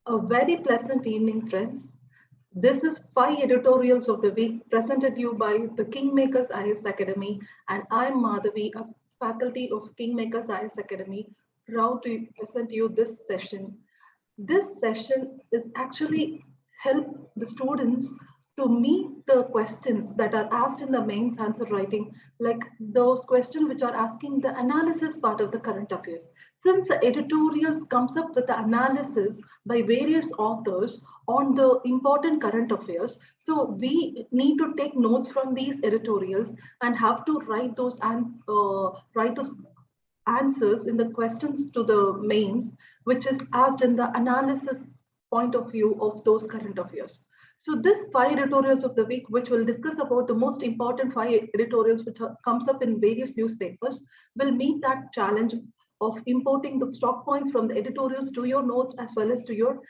A very pleasant evening, friends. This is 5 editorials of the week presented to you by the Kingmakers IS Academy, and I'm Madhavi, a faculty of Kingmakers IS Academy, proud to present you this session. This session is actually help the students to meet the questions that are asked in the mains answer writing, like those questions which are asking the analysis part of the current affairs. Since the editorials comes up with the analysis by various authors on the important current affairs, so we need to take notes from these editorials and have to write those answers in the questions to the mains, which is asked in the analysis point of view of those current affairs. So this 5 editorials of the week, which will discuss about the most important 5 editorials which comes up in various newspapers, will meet that challenge of importing the stock points from the editorials to your notes as well as to your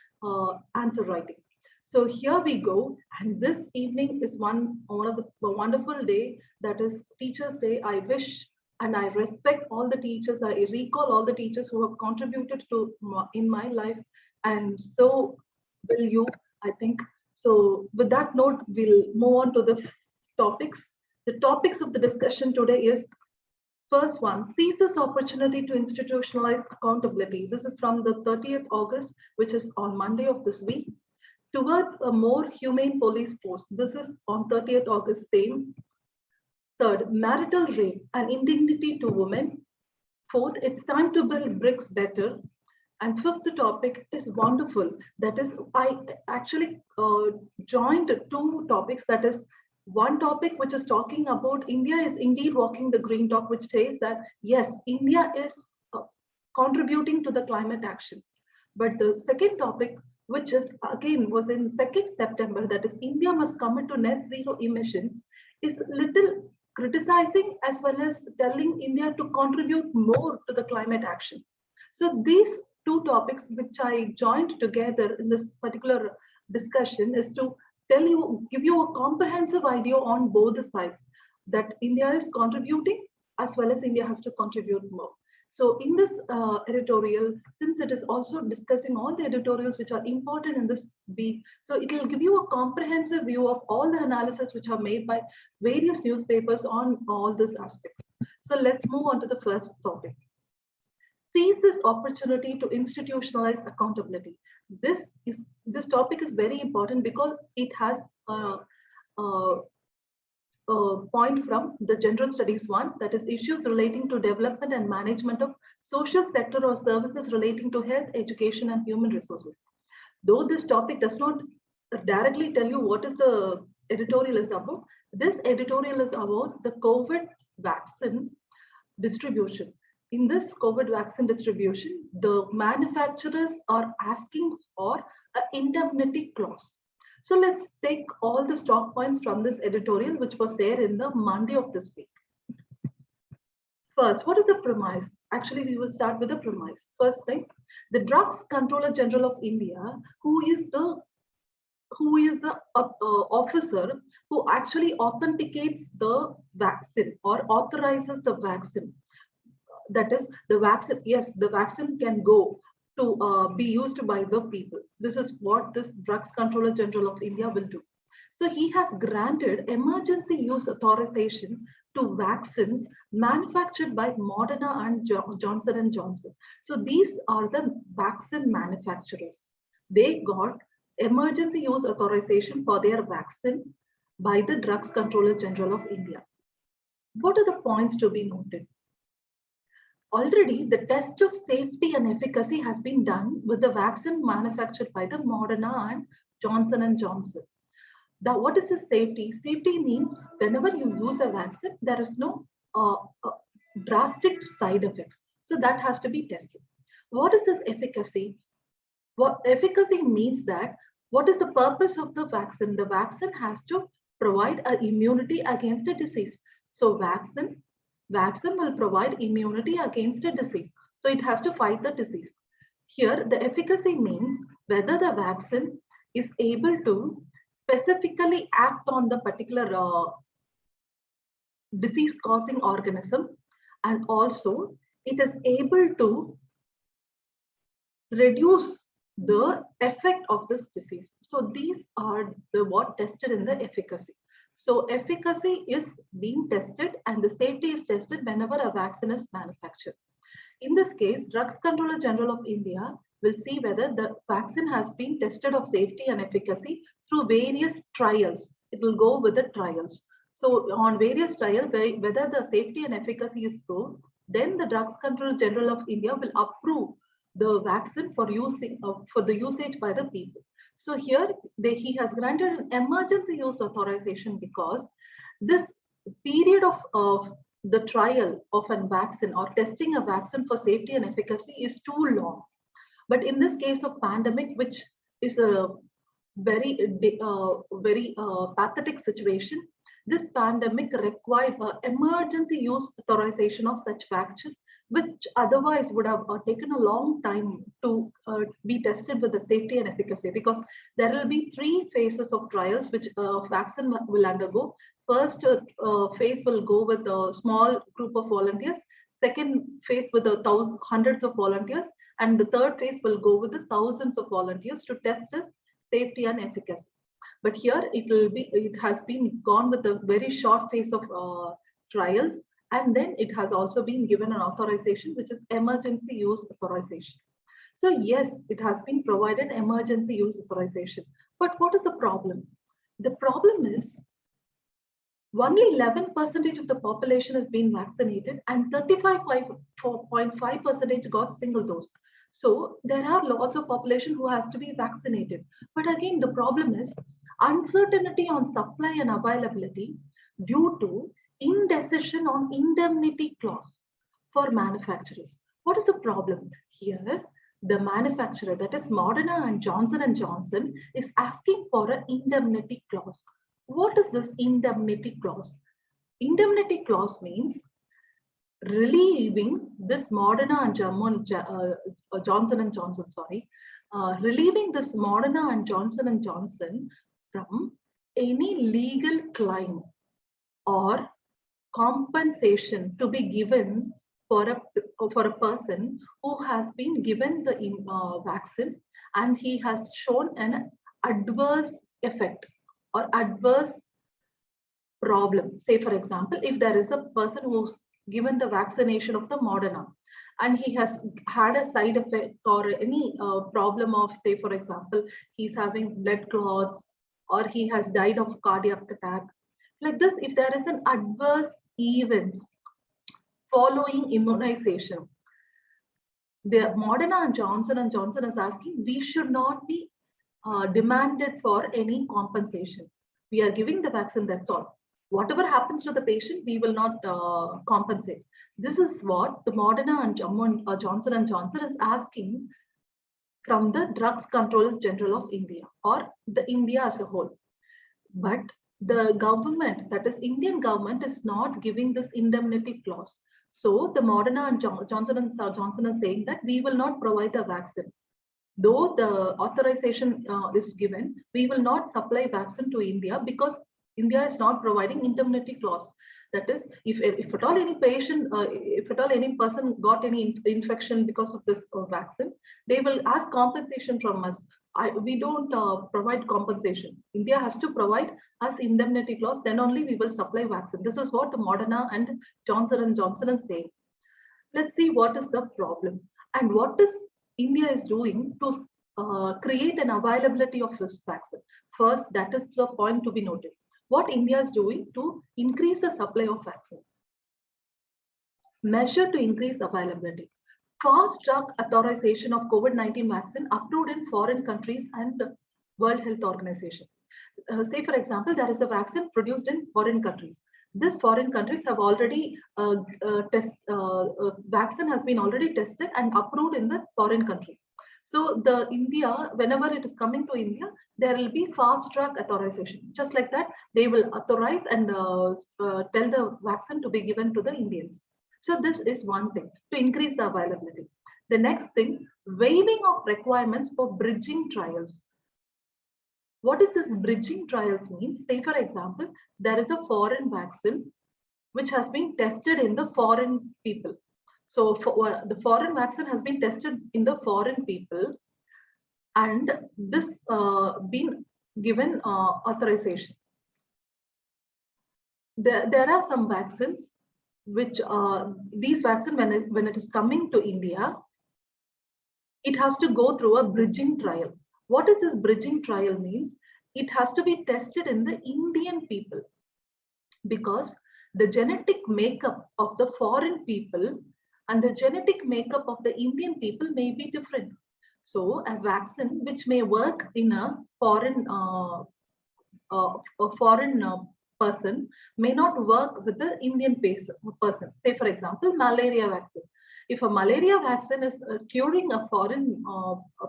answer writing. So here we go, and this evening is one of the wonderful day, that is Teachers' Day. I wish and I respect all the teachers. I recall all the teachers who have contributed to in my life, and so will you, I think. So with that note, we'll move on to the topics. The topics of the discussion today is first one, seize this opportunity to institutionalize accountability. This is from the 30th August, which is on Monday of this week. Towards a more humane police force. This is on 30th August, same. Third, marital rape and indignity to women. Fourth, it's time to build bricks better. And fifth topic is wonderful. That is, I actually joined two topics. That is, one topic which is talking about India is indeed walking the green talk, which says that yes, India is contributing to the climate actions. But the second topic, which is again was in 2nd September, that is India must commit to net zero emission, is little criticizing as well as telling India to contribute more to the climate action. So these two topics which I joined together in this particular discussion is to give you a comprehensive idea on both the sides, that India is contributing as well as India has to contribute more. So in this editorial, since it is also discussing all the editorials which are important in this week, so it will give you a comprehensive view of all the analysis which are made by various newspapers on all these aspects. So let's move on to the first topic. Seize this opportunity to institutionalize accountability. This topic is very important because it has a point from the General Studies 1, that is issues relating to development and management of social sector or services relating to health, education, and human resources. Though this topic does not directly tell you what is the editorial is about, this editorial is about the COVID vaccine distribution. In this COVID vaccine distribution, the manufacturers are asking for an indemnity clause. So let's take all the stock points from this editorial, which was there in the Monday of this week. First, what is the premise? Actually, we will start with the premise. First thing, the Drugs Controller General of India, who is the officer who actually authenticates the vaccine or authorizes the vaccine. That is the vaccine. Yes, the vaccine can go to be used by the people. This is what this Drugs Controller General of India will do. So he has granted emergency use authorization to vaccines manufactured by Moderna and Johnson & Johnson. So these are the vaccine manufacturers. They got emergency use authorization for their vaccine by the Drugs Controller General of India. What are the points to be noted? Already, the test of safety and efficacy has been done with the vaccine manufactured by the Moderna and Johnson & Johnson. What is the safety? Safety means whenever you use a vaccine, there is no drastic side effects. So that has to be tested. What is this efficacy? What efficacy means that what is the purpose of the vaccine? The vaccine has to provide an immunity against a disease. So vaccine will provide immunity against a disease. So it has to fight the disease. Here, the efficacy means whether the vaccine is able to specifically act on the particular disease-causing organism, and also it is able to reduce the effect of this disease. So these are the what tested in the efficacy. So efficacy is being tested and the safety is tested whenever a vaccine is manufactured. In this case, Drugs Controller General of India will see whether the vaccine has been tested of safety and efficacy through various trials. It will go with the trials. So on various trials, whether the safety and efficacy is proved, then the Drugs Controller General of India will approve the vaccine for using for the usage by the people. So here he has granted an emergency use authorization because this period of the trial of a vaccine or testing a vaccine for safety and efficacy is too long. But in this case of pandemic, which is a very pathetic situation, this pandemic required emergency use authorization of such vaccine, which otherwise would have taken a long time to be tested with the safety and efficacy, because there will be 3 phases of trials which vaccine will undergo. First phase will go with a small group of volunteers, second phase with hundreds of volunteers, and the third phase will go with the thousands of volunteers to test its safety and efficacy. But here it has been gone with a very short phase of trials, and then it has also been given an authorization, which is emergency use authorization. So yes, it has been provided emergency use authorization. But what is the problem? The problem is only 11% of the population has been vaccinated and 35.5% got single dose. So there are lots of population who has to be vaccinated. But again, the problem is uncertainty on supply and availability due to indecision on indemnity clause for manufacturers. What is the problem here? The manufacturer, that is Moderna and Johnson & Johnson, is asking for an indemnity clause. What is this indemnity clause? Indemnity clause means relieving this Moderna and Johnson & Johnson, relieving this Moderna and Johnson & Johnson from any legal claim or compensation to be given for a person who has been given the vaccine and he has shown an adverse effect or adverse problem. Say, for example, if there is a person who's given the vaccination of the Moderna and he has had a side effect or any problem of, say, for example, he's having blood clots or he has died of cardiac attack. Like this, if there is an adverse events following immunization, the Moderna and Johnson & Johnson is asking, we should not be demanded for any compensation. We are giving the vaccine, that's all. Whatever happens to the patient, we will not compensate. This is what the Moderna and Johnson & Johnson is asking from the Drugs Controller General of India or the India as a whole. But the government, that is Indian government, is not giving this indemnity clause. So the Moderna and Johnson & Johnson is saying that we will not provide the vaccine. Though the authorization is given, we will not supply vaccine to India because India is not providing indemnity clause. That is, if at all any patient, if at all any person got any infection because of this vaccine, they will ask compensation from us. We don't provide compensation. India has to provide us indemnity clause, then only we will supply vaccine. This is what the Moderna and Johnson & Johnson is saying. Let's see what is the problem and what is India is doing to create an availability of this vaccine. First, that is the point to be noted. What India is doing to increase the supply of vaccine. Measure to increase availability. Fast track authorization of COVID-19 vaccine approved in foreign countries and the World Health Organization. Say, for example, there is a vaccine produced in foreign countries. These foreign countries have already vaccine has been already tested and approved in the foreign country. So the India, whenever it is coming to India, there will be fast track authorization. Just like that, they will authorize and tell the vaccine to be given to the Indians. So this is one thing to increase the availability. The next thing, waiving of requirements for bridging trials. What is this bridging trials means? Say, for example, there is a foreign vaccine which has been tested in the foreign people. So the foreign vaccine has been tested in the foreign people and this been given authorization. There are some vaccines which these vaccines, when it is coming to India, it has to go through a bridging trial. What is this bridging trial means? It has to be tested in the Indian people, because the genetic makeup of the foreign people and the genetic makeup of the Indian people may be different. So a vaccine which may work in a foreign person may not work with the Indian person. Say, for example, malaria vaccine. If a malaria vaccine is curing a foreign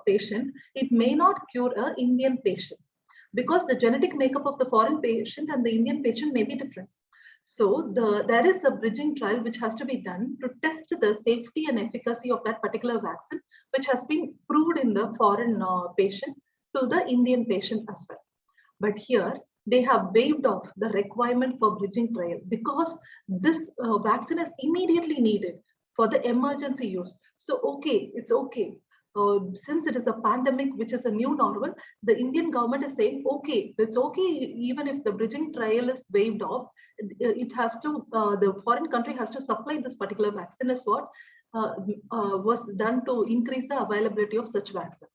patient, it may not cure an Indian patient, because the genetic makeup of the foreign patient and the Indian patient may be different. So there is a bridging trial which has to be done to test the safety and efficacy of that particular vaccine, which has been proved in the foreign patient to the Indian patient as well. But here they have waived off the requirement for bridging trial, because this vaccine is immediately needed for the emergency use. So okay, it's okay. Since it is a pandemic, which is a new normal, the Indian government is saying, okay, it's okay, even if the bridging trial is waived off, it has to, the foreign country has to supply this particular vaccine, is what was done to increase the availability of such vaccine.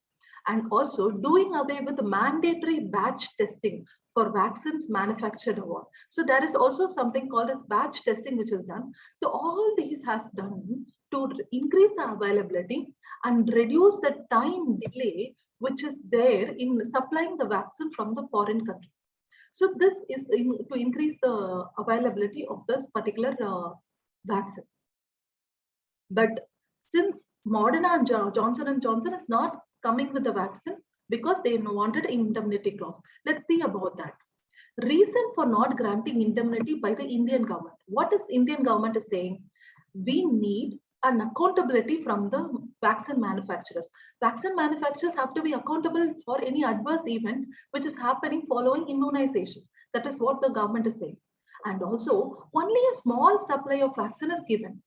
And also doing away with the mandatory batch testing for vaccines manufactured abroad. So there is also something called as batch testing, which is done. So all these has done to increase the availability and reduce the time delay which is there in supplying the vaccine from the foreign countries. So this is to increase the availability of this particular vaccine. But since Moderna and Johnson & Johnson is not coming with the vaccine because they wanted indemnity clause. Let's see about that. Reason for not granting indemnity by the Indian government. What is Indian government is saying? We need an accountability from the vaccine manufacturers. Vaccine manufacturers have to be accountable for any adverse event which is happening following immunization. That is what the government is saying. And also, only a small supply of vaccine is given.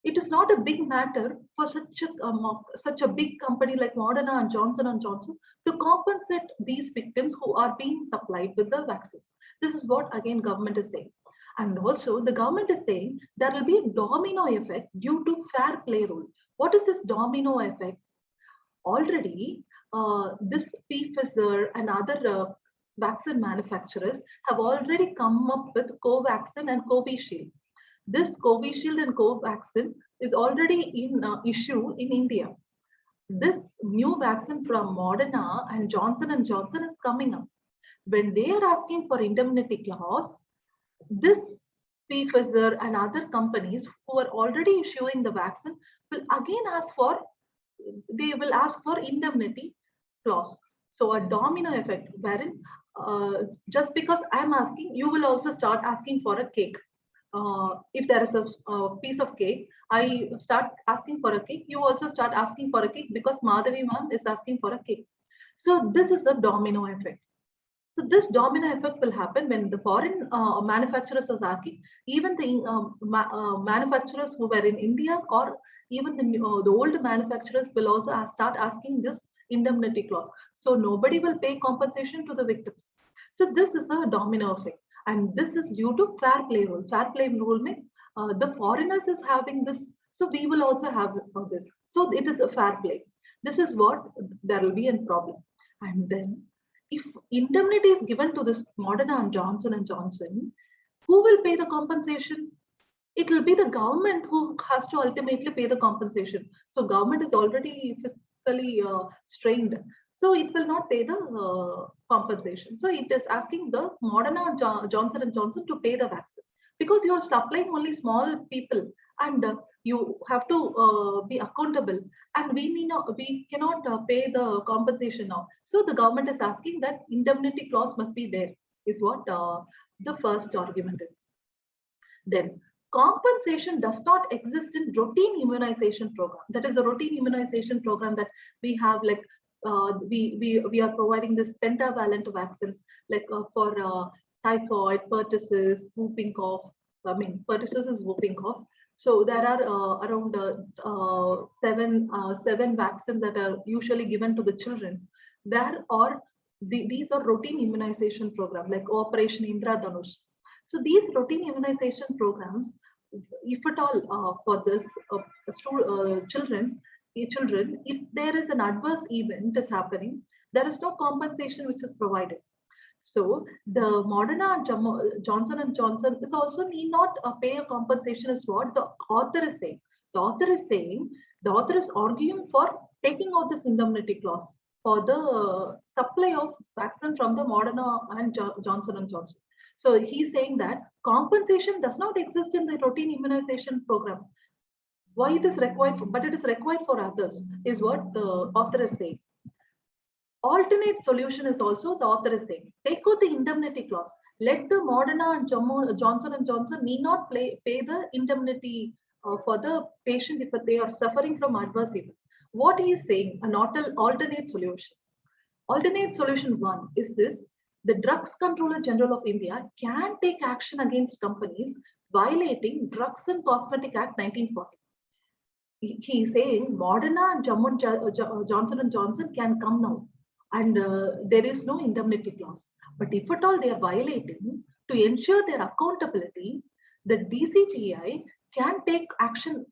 It is not a big matter for such a big company like Moderna and Johnson & Johnson to compensate these victims who are being supplied with the vaccines. This is what, again, government is saying. And also the government is saying there will be a domino effect due to fair play rule. What is this domino effect? Already, this Pfizer and other vaccine manufacturers have already come up with Covaxin and Covishield. This Covishield and Covaxin is already in issue in India. This new vaccine from Moderna and Johnson & Johnson is coming up. When they are asking for indemnity clause, this Pfizer and other companies who are already issuing the vaccine will again ask for, they will ask for indemnity clause. So a domino effect wherein just because I'm asking, you will also start asking for a cake. If there is a piece of cake, I start asking for a cake, you also start asking for a cake because Madhavi ma'am is asking for a cake. So this is a domino effect. So this domino effect will happen when the foreign manufacturers are asking, even the manufacturers who were in India or even the old manufacturers will also start asking this indemnity clause. So nobody will pay compensation to the victims. So this is a domino effect. And this is due to fair play rule. Fair play rule means the foreigners is having this, so we will also have this. So it is a fair play. This is what there will be a problem. And then if indemnity is given to this Moderna and Johnson & Johnson, who will pay the compensation? It will be the government who has to ultimately pay the compensation. So government is already fiscally strained. So it will not pay the compensation. So it is asking the Moderna and Johnson & Johnson to pay the vaccine, because you are supplying only small people and you have to be accountable, and we cannot pay the compensation now. So the government is asking that indemnity clause must be there, is what the first argument is. Then compensation does not exist in routine immunization program. That is the routine immunization program that we have, like we are providing this pentavalent vaccines, like for typhoid, pertussis, whooping cough. I mean, pertussis is whooping cough. So there are around seven vaccines that are usually given to the children. These are routine immunization programs like Operation Indradhanush. So these routine immunization programs, if at all for this children, if there is an adverse event is happening, there is no compensation which is provided. So the Moderna and Johnson and Johnson is also need not pay a compensation, is what the author is saying. The author is arguing for taking out this indemnity clause for the supply of vaccine from the Moderna and Johnson and Johnson. So he's saying that compensation does not exist in the routine immunization program. Why it is required, but it is required for others, is what the author is saying. Alternate solution is also the author is saying. Take out the indemnity clause. Let the Moderna and Johnson and Johnson need not pay the indemnity for the patient if they are suffering from adverse event. What he is saying, an alternate solution. Alternate solution one is this: the Drugs Controller General of India can take action against companies violating Drugs and Cosmetic Act 1940. He is saying Moderna and Johnson and Johnson can come now, and there is no indemnity clause. But if at all they are violating, to ensure their accountability, the DCGI can take action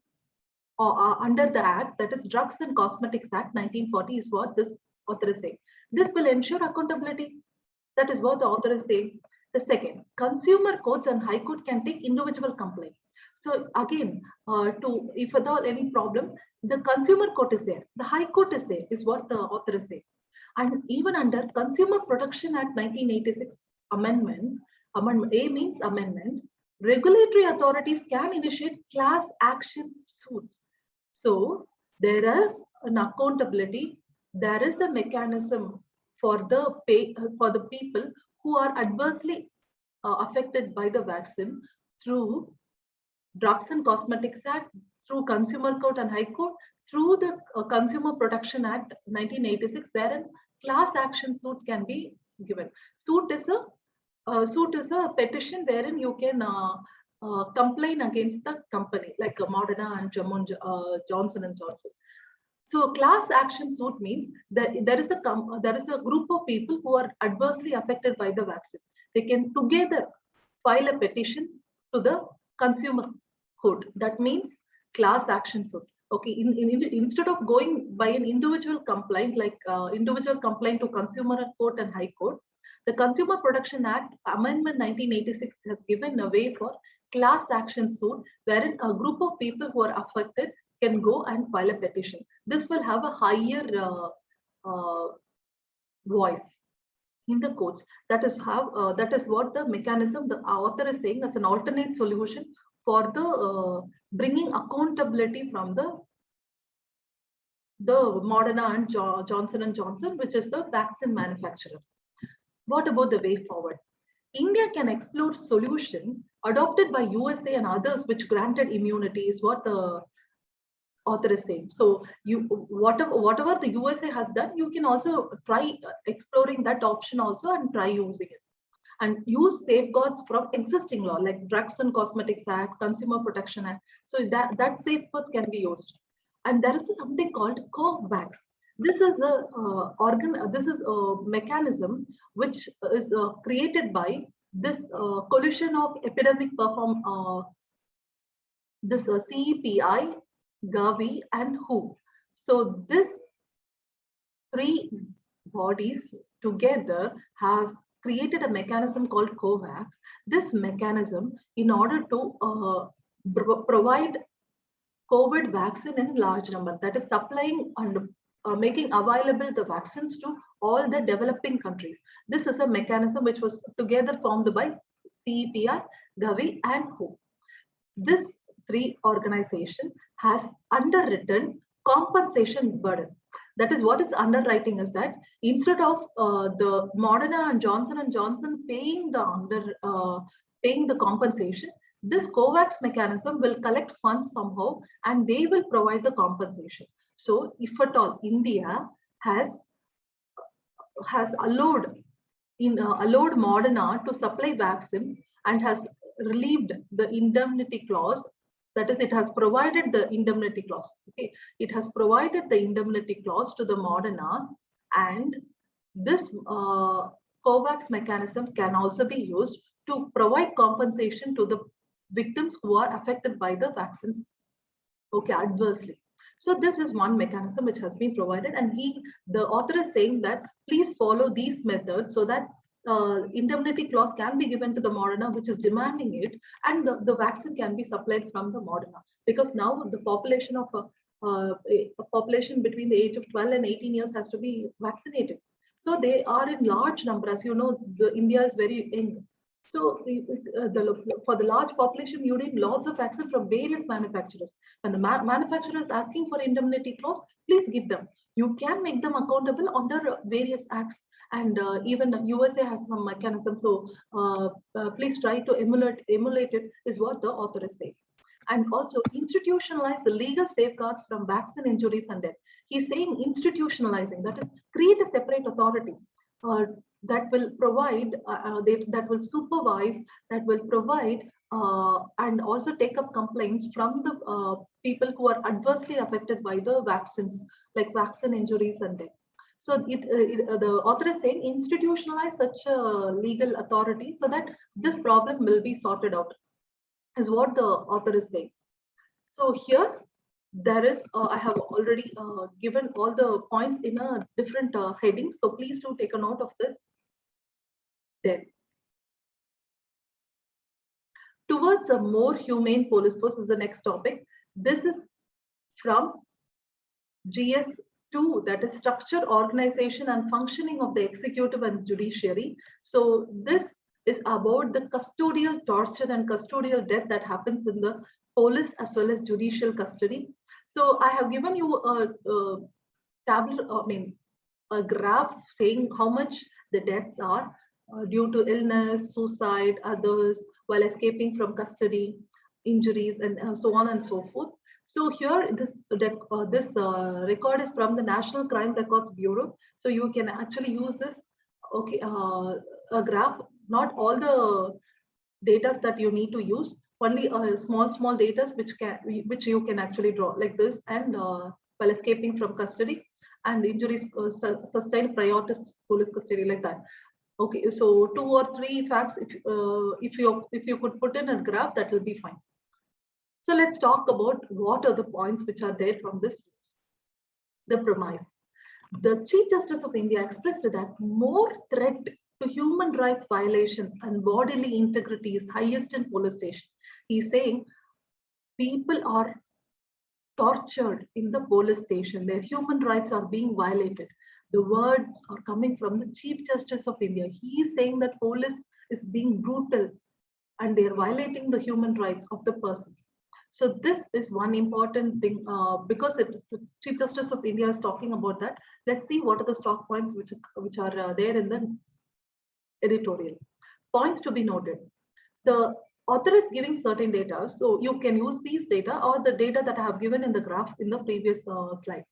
under the Act, that is Drugs and Cosmetics Act 1940, is what this author is saying. This will ensure accountability. That is what the author is saying. The second, consumer courts and High Court can take individual complaint. So again, if at all any problem, the consumer court is there, the High Court is there, is what the author is saying. And even under Consumer Protection Act 1986 amendment A means amendment, regulatory authorities can initiate class action suits. So there is an accountability, there is a mechanism for the people who are adversely affected by the vaccine through Drugs and Cosmetics Act, through Consumer Court and High Court, through the Consumer Protection Act 1986, wherein class action suit can be given. Suit is a petition wherein you can complain against the company, like Moderna and Johnson and Johnson. So class action suit means that there is a group of people who are adversely affected by the vaccine. They can together file a petition to the consumer court. That means class action suit. Okay, instead of going by an individual complaint, like individual complaint to Consumer Court and High Court, the Consumer Protection Act Amendment 1986 has given a way for class action suit, wherein a group of people who are affected can go and file a petition. This will have a higher voice in the courts. That is what the mechanism the author is saying as an alternate solution for the bringing accountability from the Moderna and Johnson and Johnson, which is the vaccine manufacturer. What about the way forward? India can explore solution adopted by USA and others which granted immunity, is what the author is saying. So whatever the USA has done, you can also try exploring that option also and try using it. And use safeguards from existing law like Drugs and Cosmetics Act, Consumer Protection Act. So that safeguards can be used. And there is something called COVAX. This is a mechanism which is created by this coalition of epidemic CEPI, Gavi, and WHO. So this three bodies together have created a mechanism called COVAX. This mechanism, in order to provide COVID vaccine in large number, that is supplying and making available the vaccines to all the developing countries. This is a mechanism which was together formed by CEPI, Gavi, and WHO. This three organization has underwritten compensation burden. That is what is underwriting is that instead of the Moderna and Johnson paying the compensation, this COVAX mechanism will collect funds somehow and they will provide the compensation. So if at all India has allowed Moderna to supply vaccine and has relieved the indemnity clause, that is, it has provided the indemnity clause. Okay, it has provided the indemnity clause to the Moderna, and This COVAX mechanism can also be used to provide compensation to the victims who are affected by the vaccines, okay, adversely. So this is one mechanism which has been provided, and the author is saying that please follow these methods so that indemnity clause can be given to the Moderna, which is demanding it, and the vaccine can be supplied from the Moderna, because now the population of a population between the age of 12 and 18 years has to be vaccinated. So they are in large number. As you know, India is very young. So for the large population, you need lots of access from various manufacturers. When the manufacturer is asking for indemnity clause, please give them. You can make them accountable under various acts, and even USA has some mechanism. So please try to emulate it, is what the author is saying. And also institutionalize the legal safeguards from vaccine injuries and death. He's saying institutionalizing, that is, create a separate authority that will provide, that will supervise, that will provide and also take up complaints from the people who are adversely affected by the vaccines, like vaccine injuries and death. So the author is saying institutionalize such a legal authority so that this problem will be sorted out, is what the author is saying. So here there is, I have already given all the points in a different heading. So please do take a note of this. Then, towards a more humane police force is the next topic. This is from GS2, that is structure, organization, and functioning of the executive and judiciary. So this is about the custodial torture and custodial death that happens in the police as well as judicial custody. So I have given you a tabular, a graph saying how much the deaths are due to illness, suicide, others, while escaping from custody, injuries, and so on and so forth. So here, this record is from the National Crime Records Bureau. So you can actually use this, okay, a graph, not all the data that you need to use, only small data which you can actually draw like this, and while escaping from custody, and injuries sustained prior to police custody, like that. Okay, so 2 or 3 facts, if you could put in a graph, that will be fine. So let's talk about what are the points which are there from this. The premise. The Chief Justice of India expressed that more threat to human rights violations and bodily integrity is highest in police station. He's saying people are tortured in the police station. Their human rights are being violated. The words are coming from the Chief Justice of India. He is saying that police is being brutal and they are violating the human rights of the persons. So this is one important thing, because the Chief Justice of India is talking about that. Let's see what are the stock points which are there in the editorial. Points to be noted. The author is giving certain data, so you can use these data or the data that I have given in the graph in the previous slide.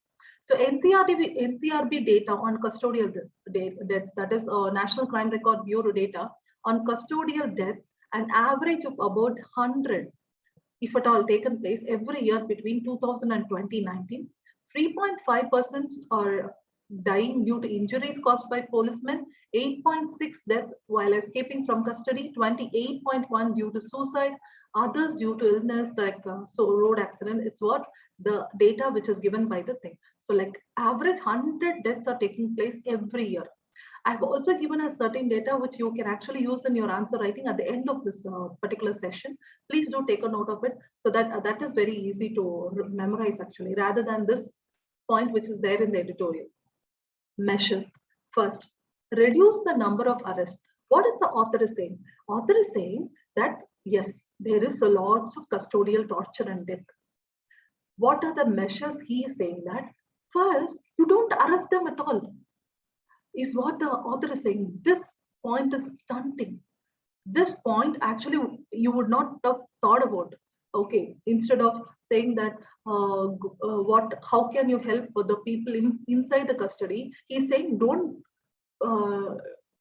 So NCRB data on custodial deaths, that is National Crime Record Bureau data on custodial death, an average of about 100, if at all, taken place every year between 2000 and 2019. 3.5% are dying due to injuries caused by policemen, 8.6 deaths while escaping from custody, 28.1 due to suicide, others due to illness like road accident. It's what the data which is given by the thing. So like average 100 deaths are taking place every year. I've also given a certain data which you can actually use in your answer writing at the end of this particular session. Please do take a note of it, so that that is very easy to memorize actually, rather than this point which is there in the editorial. Measures. First, reduce the number of arrests. What is the author is saying? Author is saying that yes, there is a lots of custodial torture and death. What are the measures? He is saying that first, you don't arrest them at all, is what the author is saying. This point is stunting. This point actually you would not have thought about. Okay, instead of saying that how can you help the people inside the custody, he's saying don't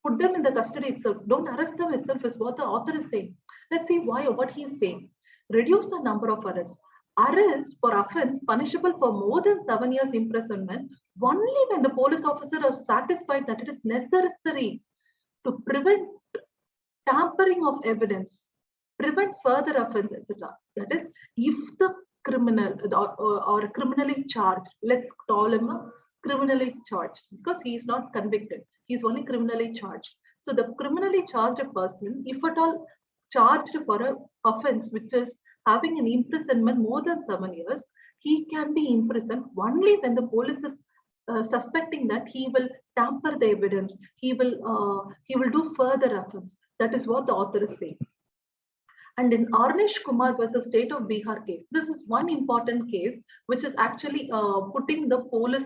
put them in the custody itself, don't arrest them itself, is what the author is saying. Let's see why, what he is saying. Reduce the number of arrests. arrest for offense punishable for more than 7 years imprisonment only when the police officer is satisfied that it is necessary to prevent tampering of evidence, prevent further offense, etc. That is, if the criminal or criminally charged, let's call him a criminally charged because he is not convicted, he is only criminally charged. So the criminally charged person, if at all charged for an offense which is having an imprisonment more than 7 years, he can be imprisoned only when the police is suspecting that he will tamper the evidence, he will do further offense. That is what the author is saying. And in Arnesh Kumar versus State of Bihar case, this is one important case which is actually putting the police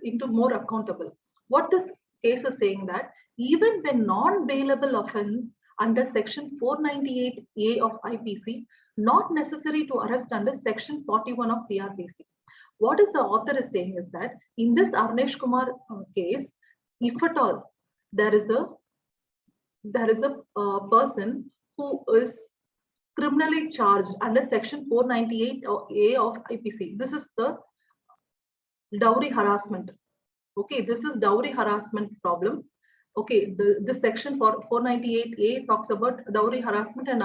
into more accountable. What this case is saying that even when non-bailable offense under section 498A of IPC, not necessary to arrest under section 41 of CRPC. What is the author is saying is that in this Arnesh Kumar case, if at all there is a person who is criminally charged under section 498A of IPC. This is the dowry harassment. Okay, this is dowry harassment problem. Okay, the section for 498A talks about dowry harassment and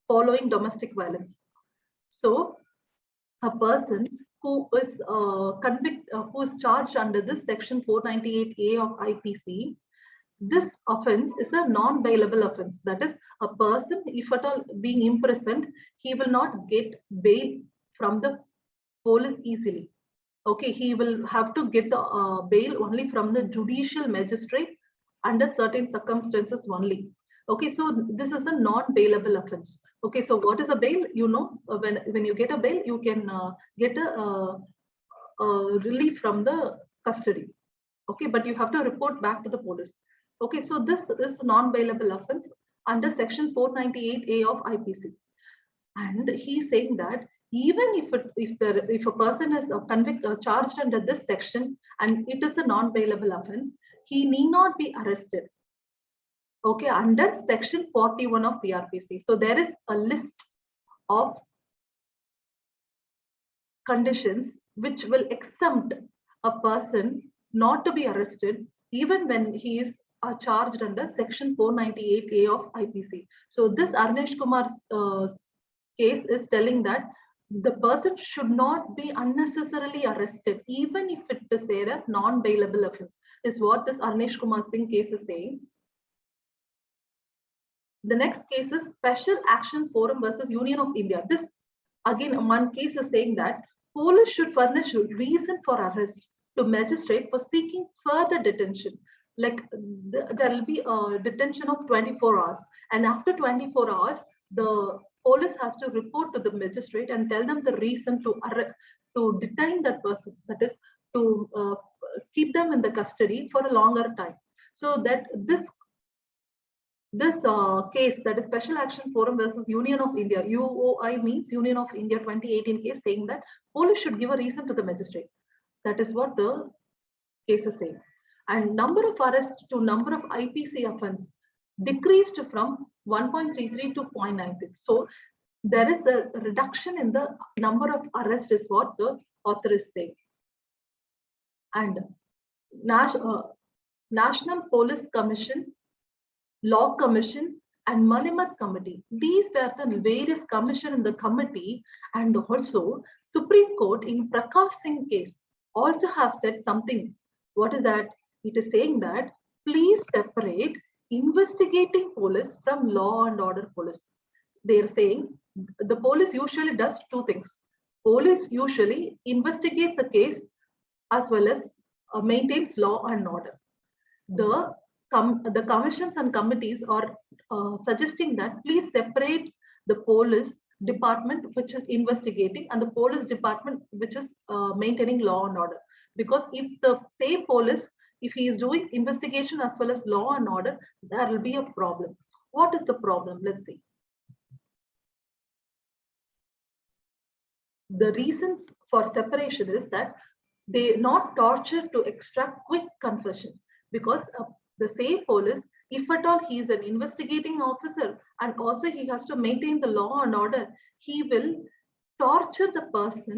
following domestic violence. So a person who is who is charged under this section 498A of IPC, this offense is a non-bailable offense. That is, a person, if at all being imprisoned, he will not get bail from the police easily. Okay, he will have to get the bail only from the judicial magistrate under certain circumstances only. Okay, so this is a non-bailable offense. Okay, so what is a bail? You know, when you get a bail, you can get a relief from the custody. Okay, but you have to report back to the police. Okay, so this is a non-bailable offense under section 498A of IPC. And he's saying that even if a person is charged under this section and it is a non-bailable offense, he need not be arrested. Okay, under section 41 of CRPC. So there is a list of conditions which will exempt a person not to be arrested even when he is charged under section 498A of IPC. So this Arnesh Kumar's case is telling that the person should not be unnecessarily arrested, even if it is a non-bailable offense, is what this Arnesh Kumar Singh case is saying. The next case is Special Action Forum versus Union of India. This, again, one case is saying that police should furnish reason for arrest to magistrate for seeking further detention. Like there will be a detention of 24 hours, and after 24 hours, the police has to report to the magistrate and tell them the reason to detain that person. That is to keep them in the custody for a longer time. So that this case, that is Special Action Forum versus Union of India, UOI means Union of India 2018 case, saying that police should give a reason to the magistrate. That is what the case is saying. And number of arrests to number of IPC offense decreased from 1.33 to 0.96. So there is a reduction in the number of arrests is what the author is saying. And National Police Commission, Law Commission, and Manimat Committee. These were the various commission in the committee, and also Supreme Court in Prakash Singh case also have said something. What is that? It is saying that please separate investigating police from law and order police. They are saying the police usually does two things. Police usually investigates a case as well as maintains law and order. The commissions and committees are suggesting that please separate the police department which is investigating and the police department which is maintaining law and order. Because if the same police, if he is doing investigation as well as law and order, there will be a problem. What is the problem? Let's see. The reasons for separation is that they not torture to extract quick confession, because the same police, if at all he is an investigating officer and also he has to maintain the law and order, he will torture the person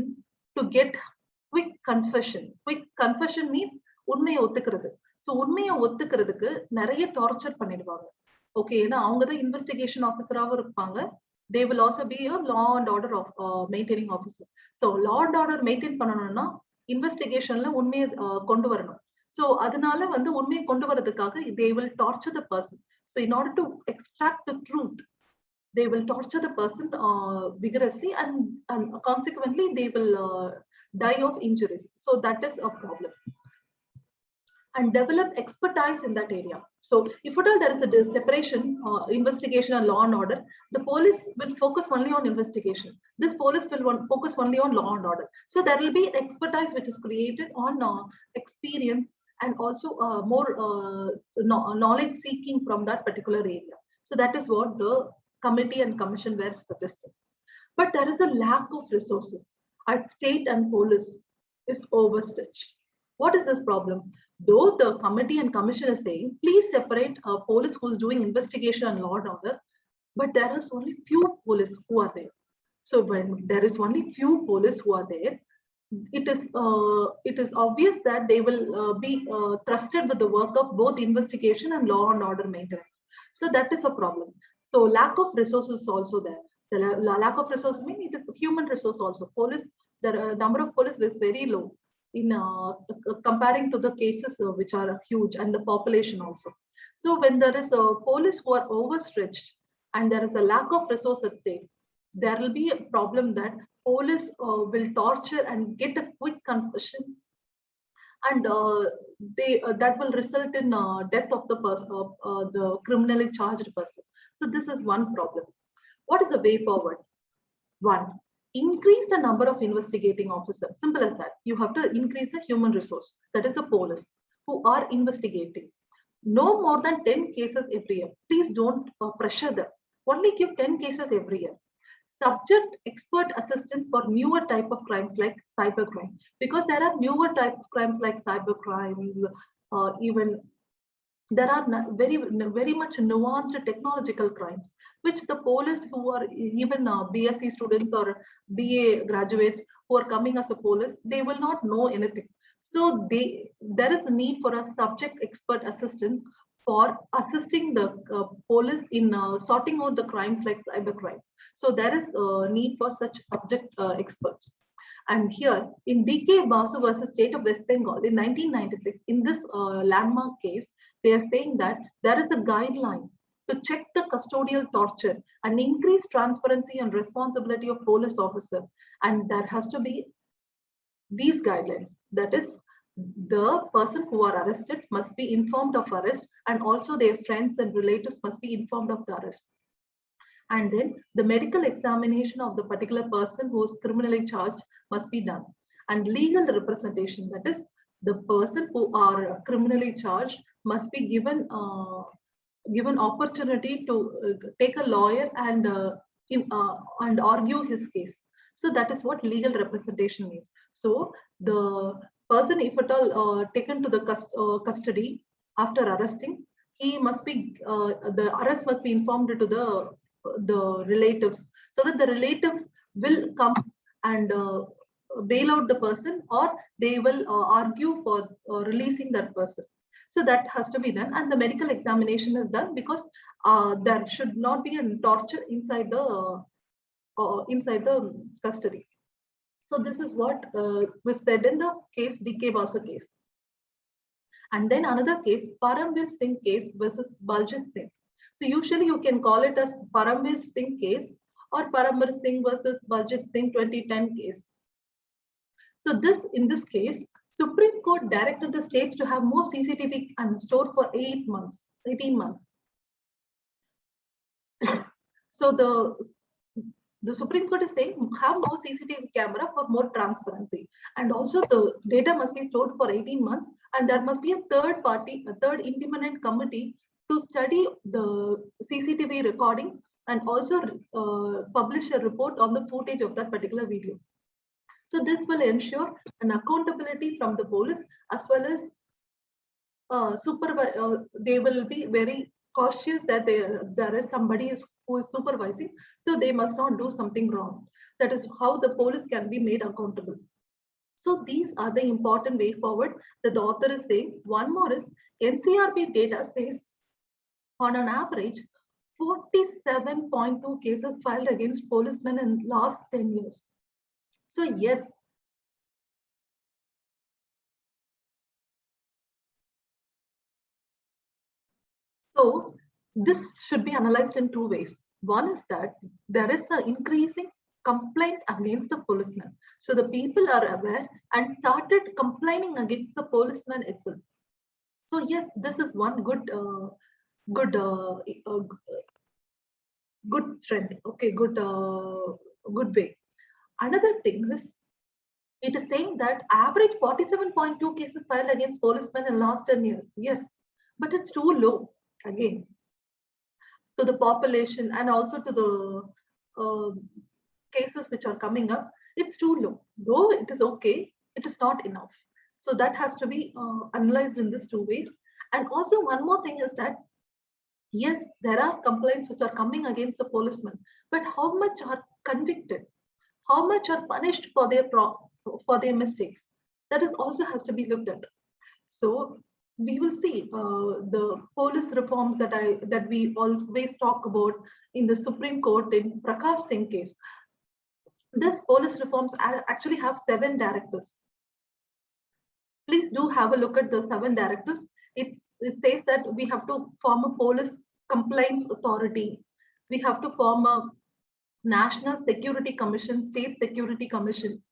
to get quick confession. Quick confession means உண்மையை ஒத்துக்கிறது. So உண்மையை ஒத்துக்கிறதுக்கு நிறைய torture பண்ணிடுவாங்க. Okay, ஏன்னா அவங்க தான் investigation ஆஃபீஸராகவும் இருப்பாங்க. they will also be a law and order of maintaining officer. So law and order maintain பண்ணணும்னா இன்வெஸ்டிகேஷன்ல உண்மையை கொண்டு வரணும். So அதனால வந்து உண்மையை கொண்டு வரதுக்காக they will torture the person. So in order to extract the truth, they will torture the person vigorously, and consequently they will die of injuries. So that is a problem. And develop expertise in that area. So if at all there is a separation, investigation and law and order, the police will focus only on investigation. This police will focus only on law and order. So there will be expertise which is created on experience and also more knowledge seeking from that particular area. So that is what the committee and commission were suggesting. But there is a lack of resources at state and police is overstretched. What is this problem? Though the committee and commission is saying, please separate police who is doing investigation and law and order, but there is only few police who are there. So when there is only few police who are there, it is obvious that they will be trusted with the work of both investigation and law and order maintenance. So that is a problem. So lack of resources also there. The lack of resources means it is human resource also. Police, the number of police is very low in comparing to the cases which are huge, and the population also. So when there is a police who are overstretched and there is a lack of resource at stake, there will be a problem that police will torture and get a quick confession, and that will result in death of the person, the criminally charged person. So this is one problem. What is the way forward? One, increase the number of investigating officers. Simple as that. You have to increase the human resource, that is the police, who are investigating. No more than 10 cases every year. Please don't pressure them. Only give 10 cases every year. Subject expert assistance for newer type of crimes like cybercrime, because there are newer type of crimes like cybercrimes, even there are very much nuanced technological crimes, which the police who are even BSc students or BA graduates who are coming as a police, they will not know anything. So there is a need for a subject expert assistance for assisting the police in sorting out the crimes like cyber crimes. So there is a need for such subject experts. And here in DK Basu versus State of West Bengal in 1996, in this landmark case, they are saying that there is a guideline to check the custodial torture and increase transparency and responsibility of police officer. And there has to be these guidelines. That is, the person who are arrested must be informed of arrest, and also their friends and relatives must be informed of the arrest. And then the medical examination of the particular person who is criminally charged must be done. And legal representation, that is, the person who are criminally charged must be given opportunity to take a lawyer and argue his case. So that is what legal representation means. So the person, if at all taken to the custody after arresting, he must be the arrest must be informed to the relatives, so that the relatives will come and bail out the person, or they will argue for releasing that person. So that has to be done, and the medical examination is done, because there should not be a torture inside the custody. So this is what was said in the case, DK Basu case. And then another case, Paramveer Singh case versus Baljit Singh. So usually you can call it as Paramveer Singh case or Paramveer Singh versus Baljit Singh 2010 case. So in this case, Supreme Court directed the states to have more CCTV and stored for 18 months. So the Supreme Court is saying have more CCTV camera for more transparency, and also the data must be stored for 18 months, and there must be a third party, a third independent committee to study the CCTV recordings and also publish a report on the footage of that particular video. So this will ensure an accountability from the police, as well as they will be very cautious that there is somebody who is supervising, so they must not do something wrong. That is how the police can be made accountable. So these are the important way forward that the author is saying. One more is NCRB data says on an average 47.2 cases filed against policemen in last 10 years. So yes, so this should be analyzed in two ways. One is that there is an increasing complaint against the policeman. So the people are aware and started complaining against the policeman itself. So yes, this is one good strength. Okay, good way. Another thing is, it is saying that average 47.2 cases filed against policemen in last 10 years. Yes, but it's too low again to the population and also to the cases which are coming up. It's too low. Though it is okay, it is not enough. So that has to be analyzed in this two ways. And also one more thing is that yes, there are complaints which are coming against the policemen, but how much are convicted? How much are punished for their mistakes? That is also has to be looked at. So we will see the police reforms that we always talk about in the Supreme Court in Prakash Singh case. This police reforms actually have 7 directors. Please do have a look at the 7 directors. It says that we have to form a police complaints authority. We have to form a National Security Commission, State Security Commission,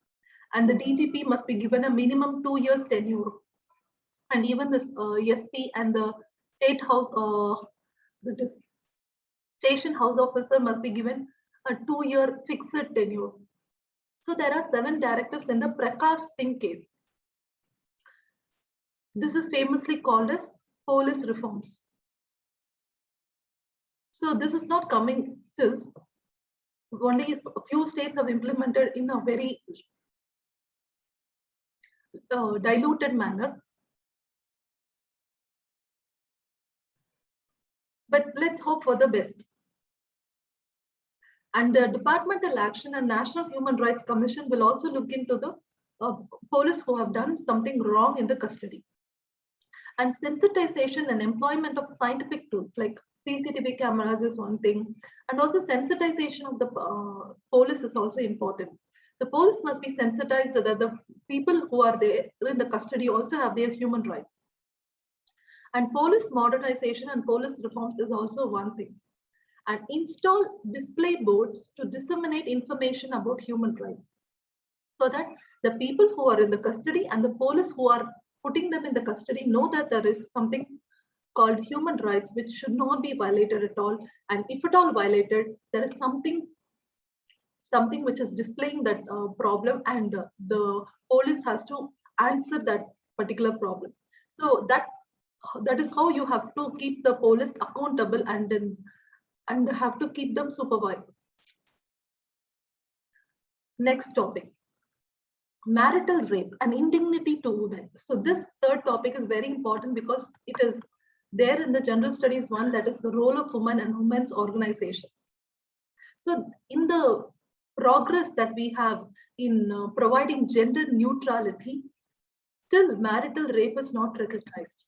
and the DGP must be given a minimum 2 years tenure. And even this SP and the State House, the Station House officer must be given a 2-year fixed tenure. So there are 7 directors in the Prakash Singh case. This is famously called as police reforms. So this is not coming still. Only a few states have implemented in a very diluted manner. But let's hope for the best. And the Departmental Action and National Human Rights Commission will also look into the police who have done something wrong in the custody. And sensitization and employment of scientific tools like CCTV cameras is one thing. And also sensitization of the police is also important. The police must be sensitized so that the people who are there in the custody also have their human rights. And police modernization and police reforms is also one thing. And install display boards to disseminate information about human rights, so that the people who are in the custody and the police who are putting them in the custody know that there is something called human rights which should not be violated at all. And if at all violated, there is something which is displaying that problem, and the police has to answer that particular problem. So that is how you have to keep the police accountable and have to keep them supervised. Next topic, marital rape and indignity to women. So this third topic is very important because it is there in the general studies one, that is the role of women and women's organization. So in the progress that we have in providing gender neutrality, still marital rape is not recognized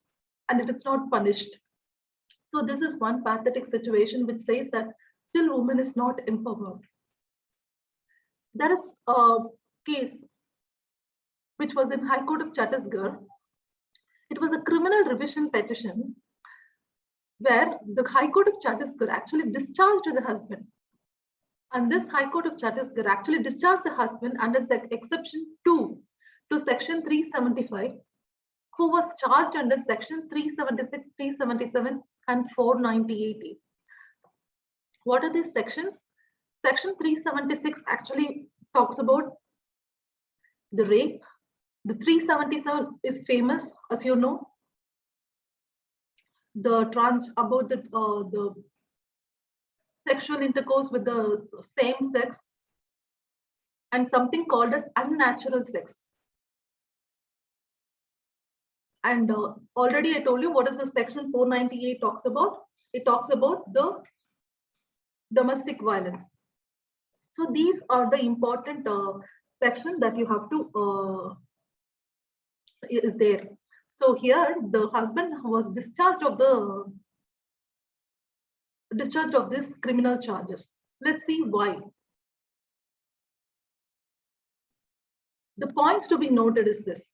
and it is not punished. So this is one pathetic situation which says that still women is not empowered. There is a case which was in High Court of Chhattisgarh. It was a criminal revision petition where the High Court of Chhattisgarh actually discharged the husband. And this High Court of Chhattisgarh actually discharged the husband under exception 2 to section 375, who was charged under section 376, 377 and 498A. What are these sections? Section 376 actually talks about the rape. The 377 is famous, as you know, about the sexual intercourse with the same sex, and something called as unnatural sex. And already I told you what is the section 498 talks about. It talks about the domestic violence. So these are the important section that you have to is there. So here the husband was discharged of this criminal charges. Let's see why. The points to be noted is this.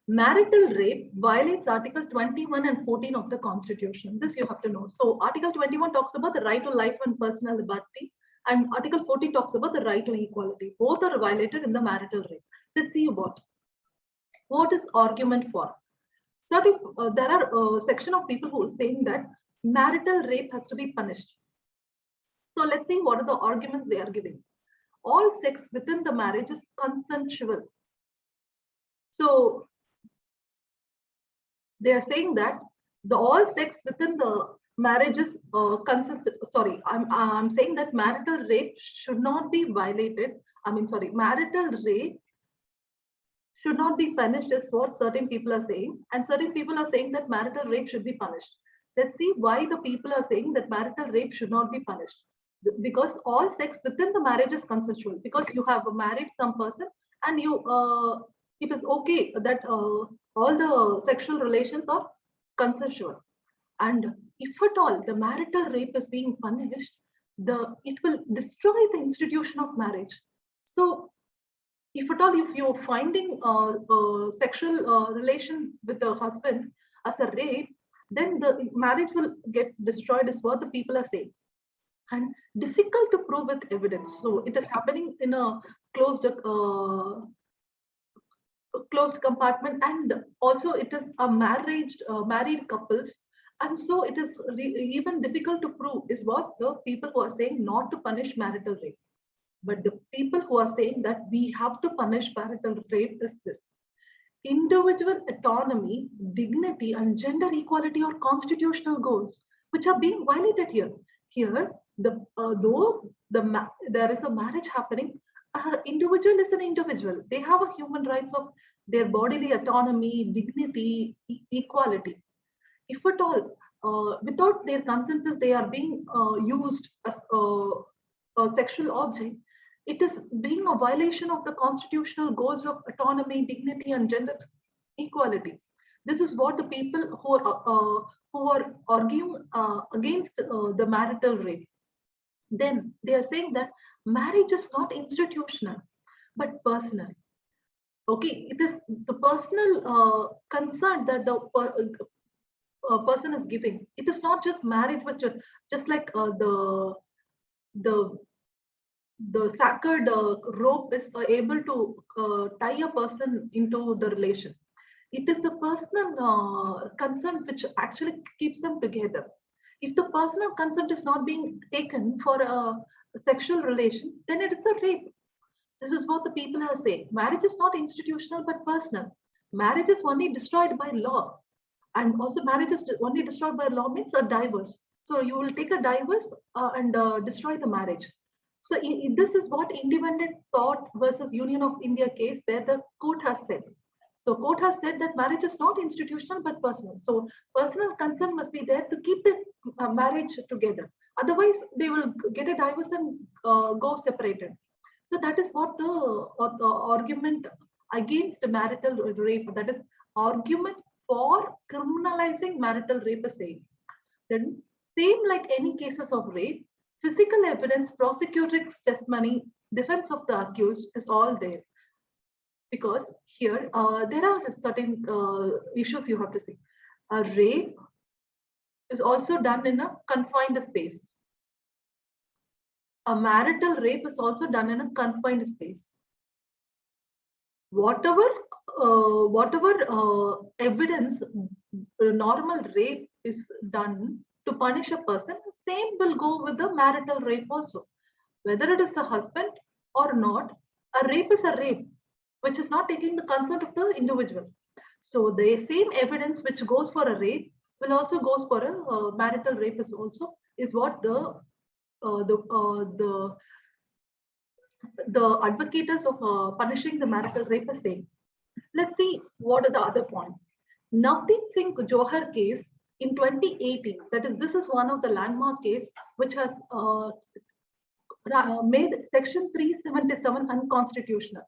Marital rape violates Article 21 and 14 of the Constitution. This you have to know. So Article 21 talks about the right to life and personal liberty, and Article 14 talks about the right to equality. Both are violated in the marital rape. Let's see what is argument for. There are a section of people who are saying that marital rape has to be punished. So let's see what are the arguments they are giving. All sex within the marriage is consensual. So they are saying that the all sex within the marriage is I'm saying that marital rape should not be violated. Marital rape should not be punished is what certain people are saying, and certain people are saying that marital rape should be punished. Let's see why the people are saying that marital rape should not be punished. Because all sex within the marriage is consensual. Because you have married some person and it is okay that all the sexual relations are consensual. And if at all the marital rape is being punished, it will destroy the institution of marriage. So if at all, if you're finding sexual relation with the husband as a rape, then the marriage will get destroyed is what the people are saying. And difficult to prove with evidence. So it is happening in a closed compartment, and also it is a married couples, and so it is even difficult to prove is what the people who are saying not to punish marital rape. But the people who are saying that we have to punish marital rape is this: individual autonomy, dignity, and gender equality are constitutional goals which are being violated here. Here, though there is a marriage happening, individual is an individual. They have a human rights of their bodily autonomy, dignity, equality. If at all, without their consensus, they are being used as a sexual object, it is being a violation of the constitutional goals of autonomy, dignity, and gender equality. This is what the people who are arguing against the marital rape. Then they are saying that marriage is not institutional but personal. Okay, it is the personal concern that the person is giving. It is not just marriage, but just like the sacred rope is able to tie a person into the relation. It is the personal consent which actually keeps them together. If the personal consent is not being taken for a sexual relation, then it is a rape. This is what the people are saying. Marriage is not institutional but personal. Marriage is only destroyed by law. And also marriage is only destroyed by law means a divorce. So you will take a divorce and destroy the marriage. So this is what Independent Thought versus Union of India case where the court has said. So court has said that marriage is not institutional but personal. So personal consent must be there to keep the marriage together. Otherwise, they will get a divorce and go separated. So that is what the argument against marital rape, that is argument for criminalizing marital rape is saying. Then same like any cases of rape, physical evidence, prosecutor's testimony, defense of the accused is all there. Because here there are certain issues you have to see. A rape is also done in a confined space. A marital rape is also done in a confined space. Whatever evidence normal rape is done to punish a person, same will go with the marital rape also. Whether it is the husband or not, a rape is a rape, which is not taking the consent of the individual. So the same evidence which goes for a rape will also goes for a marital rape is what the advocates of punishing the marital rape is saying. Let's see what are the other points. Navdeep Singh Johar case in 2018, that is, this is one of the landmark case which has made Section 377 unconstitutional.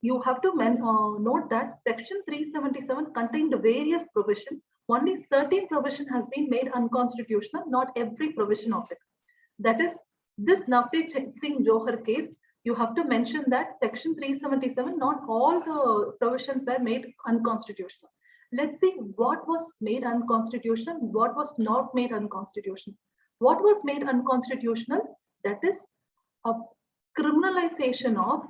You have to note that Section 377 contained various provisions. Only certain provision has been made unconstitutional, not every provision of it. That is, this Navteej Singh Johar case, you have to mention that Section 377, not all the provisions were made unconstitutional. Let's see what was made unconstitutional, what was not made unconstitutional. What was made unconstitutional? That is a criminalization of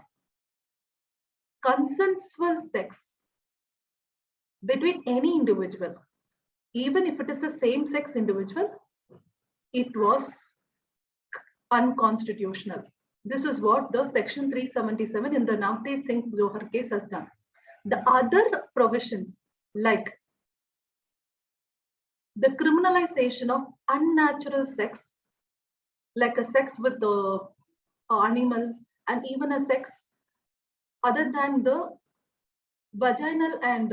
consensual sex between any individual, even if it is a same-sex individual, it was unconstitutional. This is what the Section 377 in the Navteej Singh Johar case has done. The other provisions, like the criminalization of unnatural sex, like a sex with the animal, and even a sex other than the vaginal and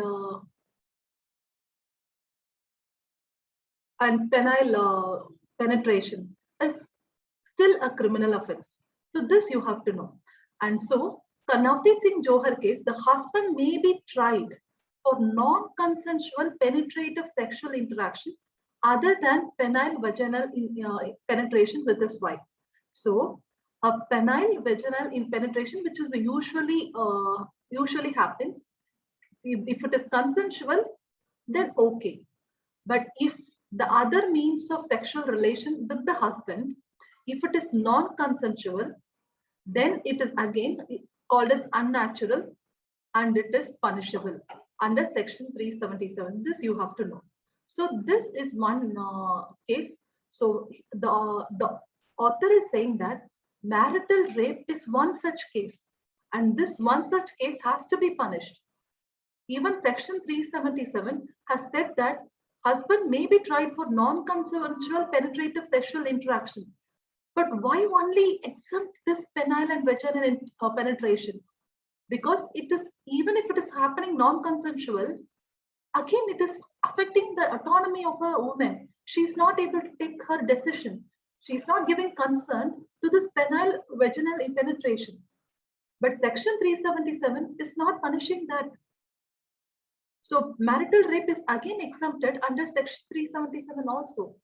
penile penetration, is still a criminal offense. So this you have to know. And so, Navteej Singh Johar case, the husband may be tried for non-consensual penetrative sexual interaction other than penile vaginal penetration with his wife. So, a penile vaginal penetration, which is usually happens, if it is consensual, then okay. But if the other means of sexual relation with the husband, if it is non-consensual, then it is again called as unnatural and it is punishable under Section 377. This you have to know. So this is one case. So the author is saying that marital rape is one such case, and this one such case has to be punished. Even Section 377 has said that husband may be tried for non-consensual penetrative sexual interaction. But why only exempt this penile and vaginal penetration? Because it is, even if it is happening non-consensual, again it is affecting the autonomy of a woman. She is not able to take her decision. She is not giving consent to this penile vaginal penetration. But Section 377 is not punishing that. So marital rape is again exempted under Section 377 also.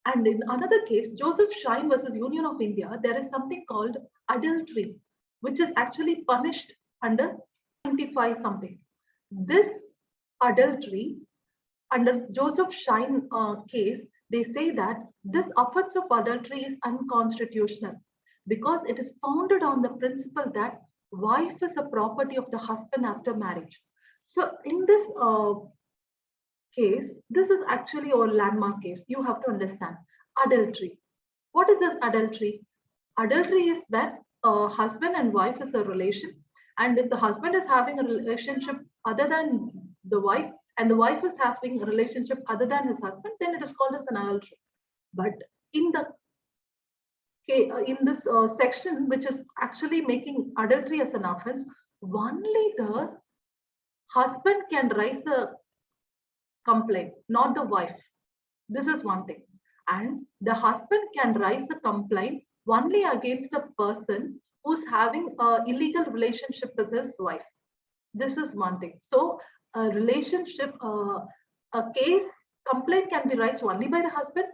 And in another case, Joseph Shine versus Union of India, there is something called adultery, which is actually punished under 95 something. This adultery, under Joseph Shine case, they say that this offense of adultery is unconstitutional because it is founded on the principle that wife is a property of the husband after marriage. So in this case, this is actually our landmark case. You have to understand adultery. What is this adultery? Adultery is that husband and wife is a relation, and if the husband is having a relationship other than the wife, and the wife is having a relationship other than his husband, then it is called as an adultery. But in this section, which is actually making adultery as an offense, only the husband can raise a complaint, not the wife. This is one thing. And the husband can raise a complaint only against a person who's having an illegal relationship with his wife. This is one thing. So a relationship, a case complaint can be raised only by the husband,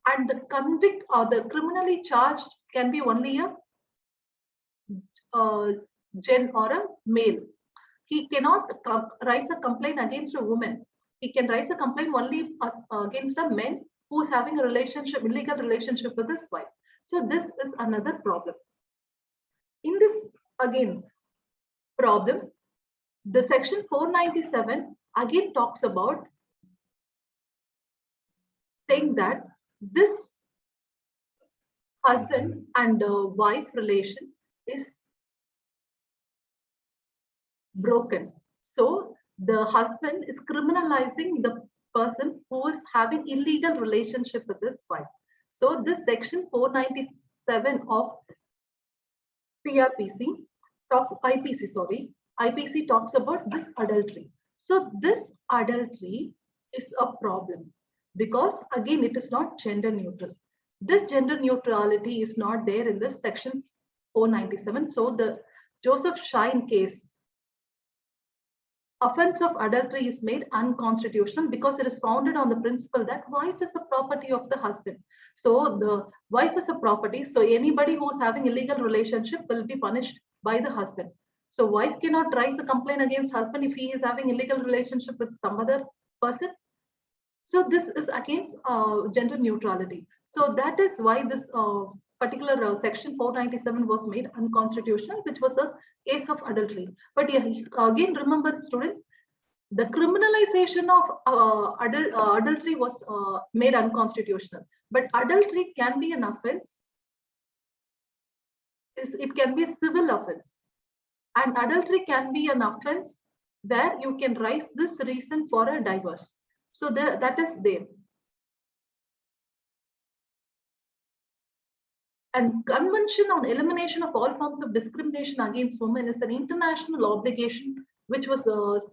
and the convict or the criminally charged can be only a gen or a male. He cannot raise a complaint against a woman. He can raise a complaint only against a man who is having a relationship, illegal relationship with his wife. So this is another problem. In this, again, problem, the Section 497 again talks about saying that this husband and wife relation is broken. So the husband is criminalizing the person who is having illegal relationship with his wife. So this Section 497 of CRPC, IPC talks about this adultery. So this adultery is a problem, because again, it is not gender neutral. This gender neutrality is not there in this section 497. So the Joseph Shine case, offense of adultery is made unconstitutional because it is founded on the principle that wife is the property of the husband. So the wife is a property. So anybody who is having illegal relationship will be punished by the husband. So wife cannot raise a complaint against husband if he is having illegal relationship with some other person. So this is against gender neutrality. So that is why this particular section 497 was made unconstitutional, which was the case of adultery. But yeah, again, remember students, the criminalization of adultery was made unconstitutional. But adultery can be an offense. It can be a civil offense. And adultery can be an offense where you can raise this reason for a divorce. So that is there. And Convention on Elimination of All Forms of Discrimination Against Women is an international obligation which was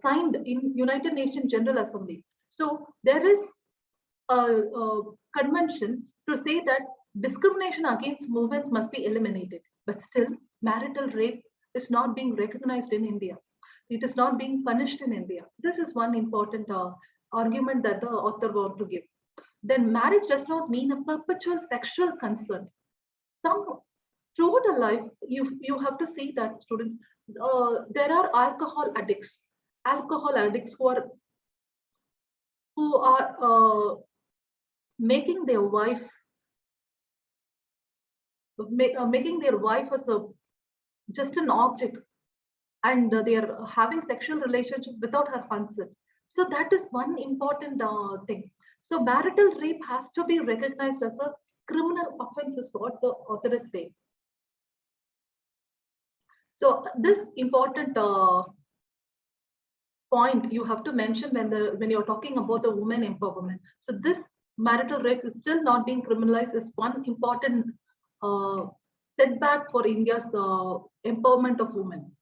signed in United Nations General Assembly. So there is a convention to say that discrimination against women must be eliminated. But still, marital rape is not being recognized in India. It is not being punished in India. This is one important argument that the author want to give. Then marriage does not mean a perpetual sexual concern. Throughout a life, you have to see that students, there are alcohol addicts who are making their wife as a just an object, and they are having sexual relationship without her consent. So that is one important thing. So marital rape has to be recognized as a criminal offense, is what the author is saying. So this important point you have to mention when you're talking about the women empowerment. So this marital rape is still not being criminalized is one important setback for India's empowerment of women.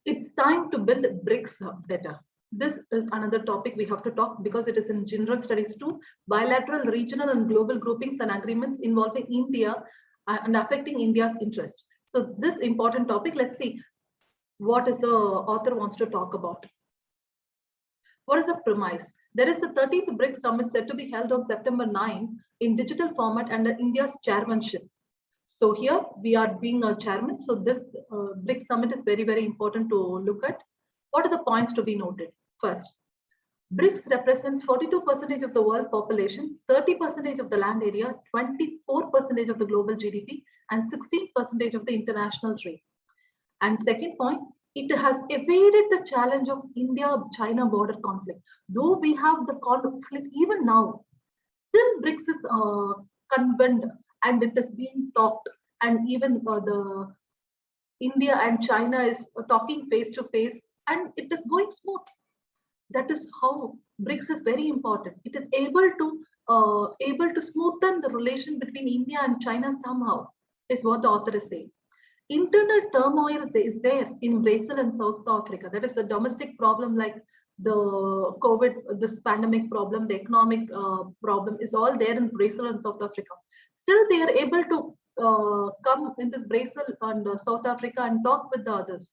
It's time to build BRICS better. This is another topic we have to talk because it is in general studies too. Bilateral, regional, and global groupings and agreements involving India and affecting India's interest. So this important topic, let's see what is the author wants to talk about. What is the premise? There is the 13th BRICS Summit set to be held on September 9 in digital format under India's chairmanship. So here we are being a chairman. So this BRICS Summit is very, very important to look at. What are the points to be noted? First, BRICS represents 42% of the world population, 30% of the land area, 24% of the global GDP, and 16% of the international trade. And second point, it has evaded the challenge of India-China border conflict. Though we have the conflict even now, still BRICS is convened and it is being talked, and even the India and China is talking face to face, and it is going smooth. That is how BRICS is very important. It is able to smoothen the relation between India and China somehow, is what the author is saying. Internal turmoil is there in Brazil and South Africa. That is the domestic problem, like the COVID, this pandemic problem, the economic problem is all there in Brazil and South Africa. Still, they are able to come in this Brazil and South Africa and talk with the others.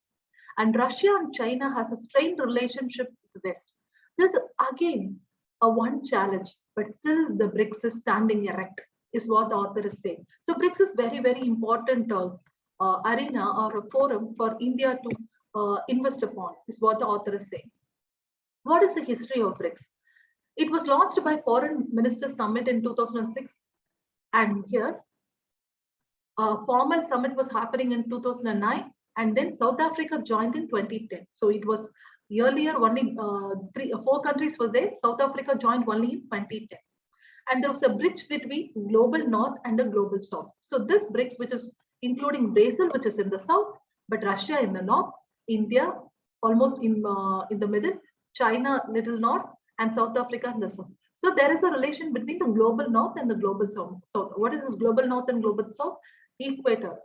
And Russia and China has a strained relationship with the West. This is again a one challenge, but still the BRICS is standing erect, is what the author is saying. So BRICS is very, very important arena or a forum for India to invest upon, is what the author is saying. What is the history of BRICS? It was launched by Foreign Ministers Summit in 2006, and here a formal summit was happening in 2009, and then South Africa joined in 2010. So it was earlier only 4 countries were there. South Africa joined only in 2010. And there was a bridge between global north and the global south. So this BRICS, which is including Brazil, which is in the south, but Russia in the north, India almost in the middle, China little north, and South Africa in the south. So there is a relation between the global north and the global south. What is this global north and global south? Equator.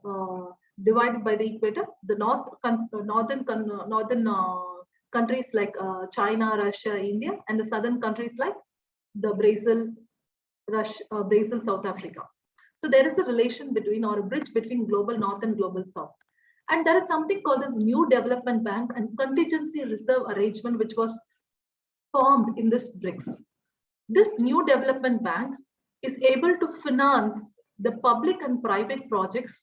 divided by the equator. The northern countries like China, Russia, India, and the southern countries like the Brazil, South Africa. So there is a relation between, or a bridge between global north and global south. And there is something called as New Development Bank and Contingency Reserve Arrangement, which was formed in this BRICS. This New Development Bank is able to finance the public and private projects,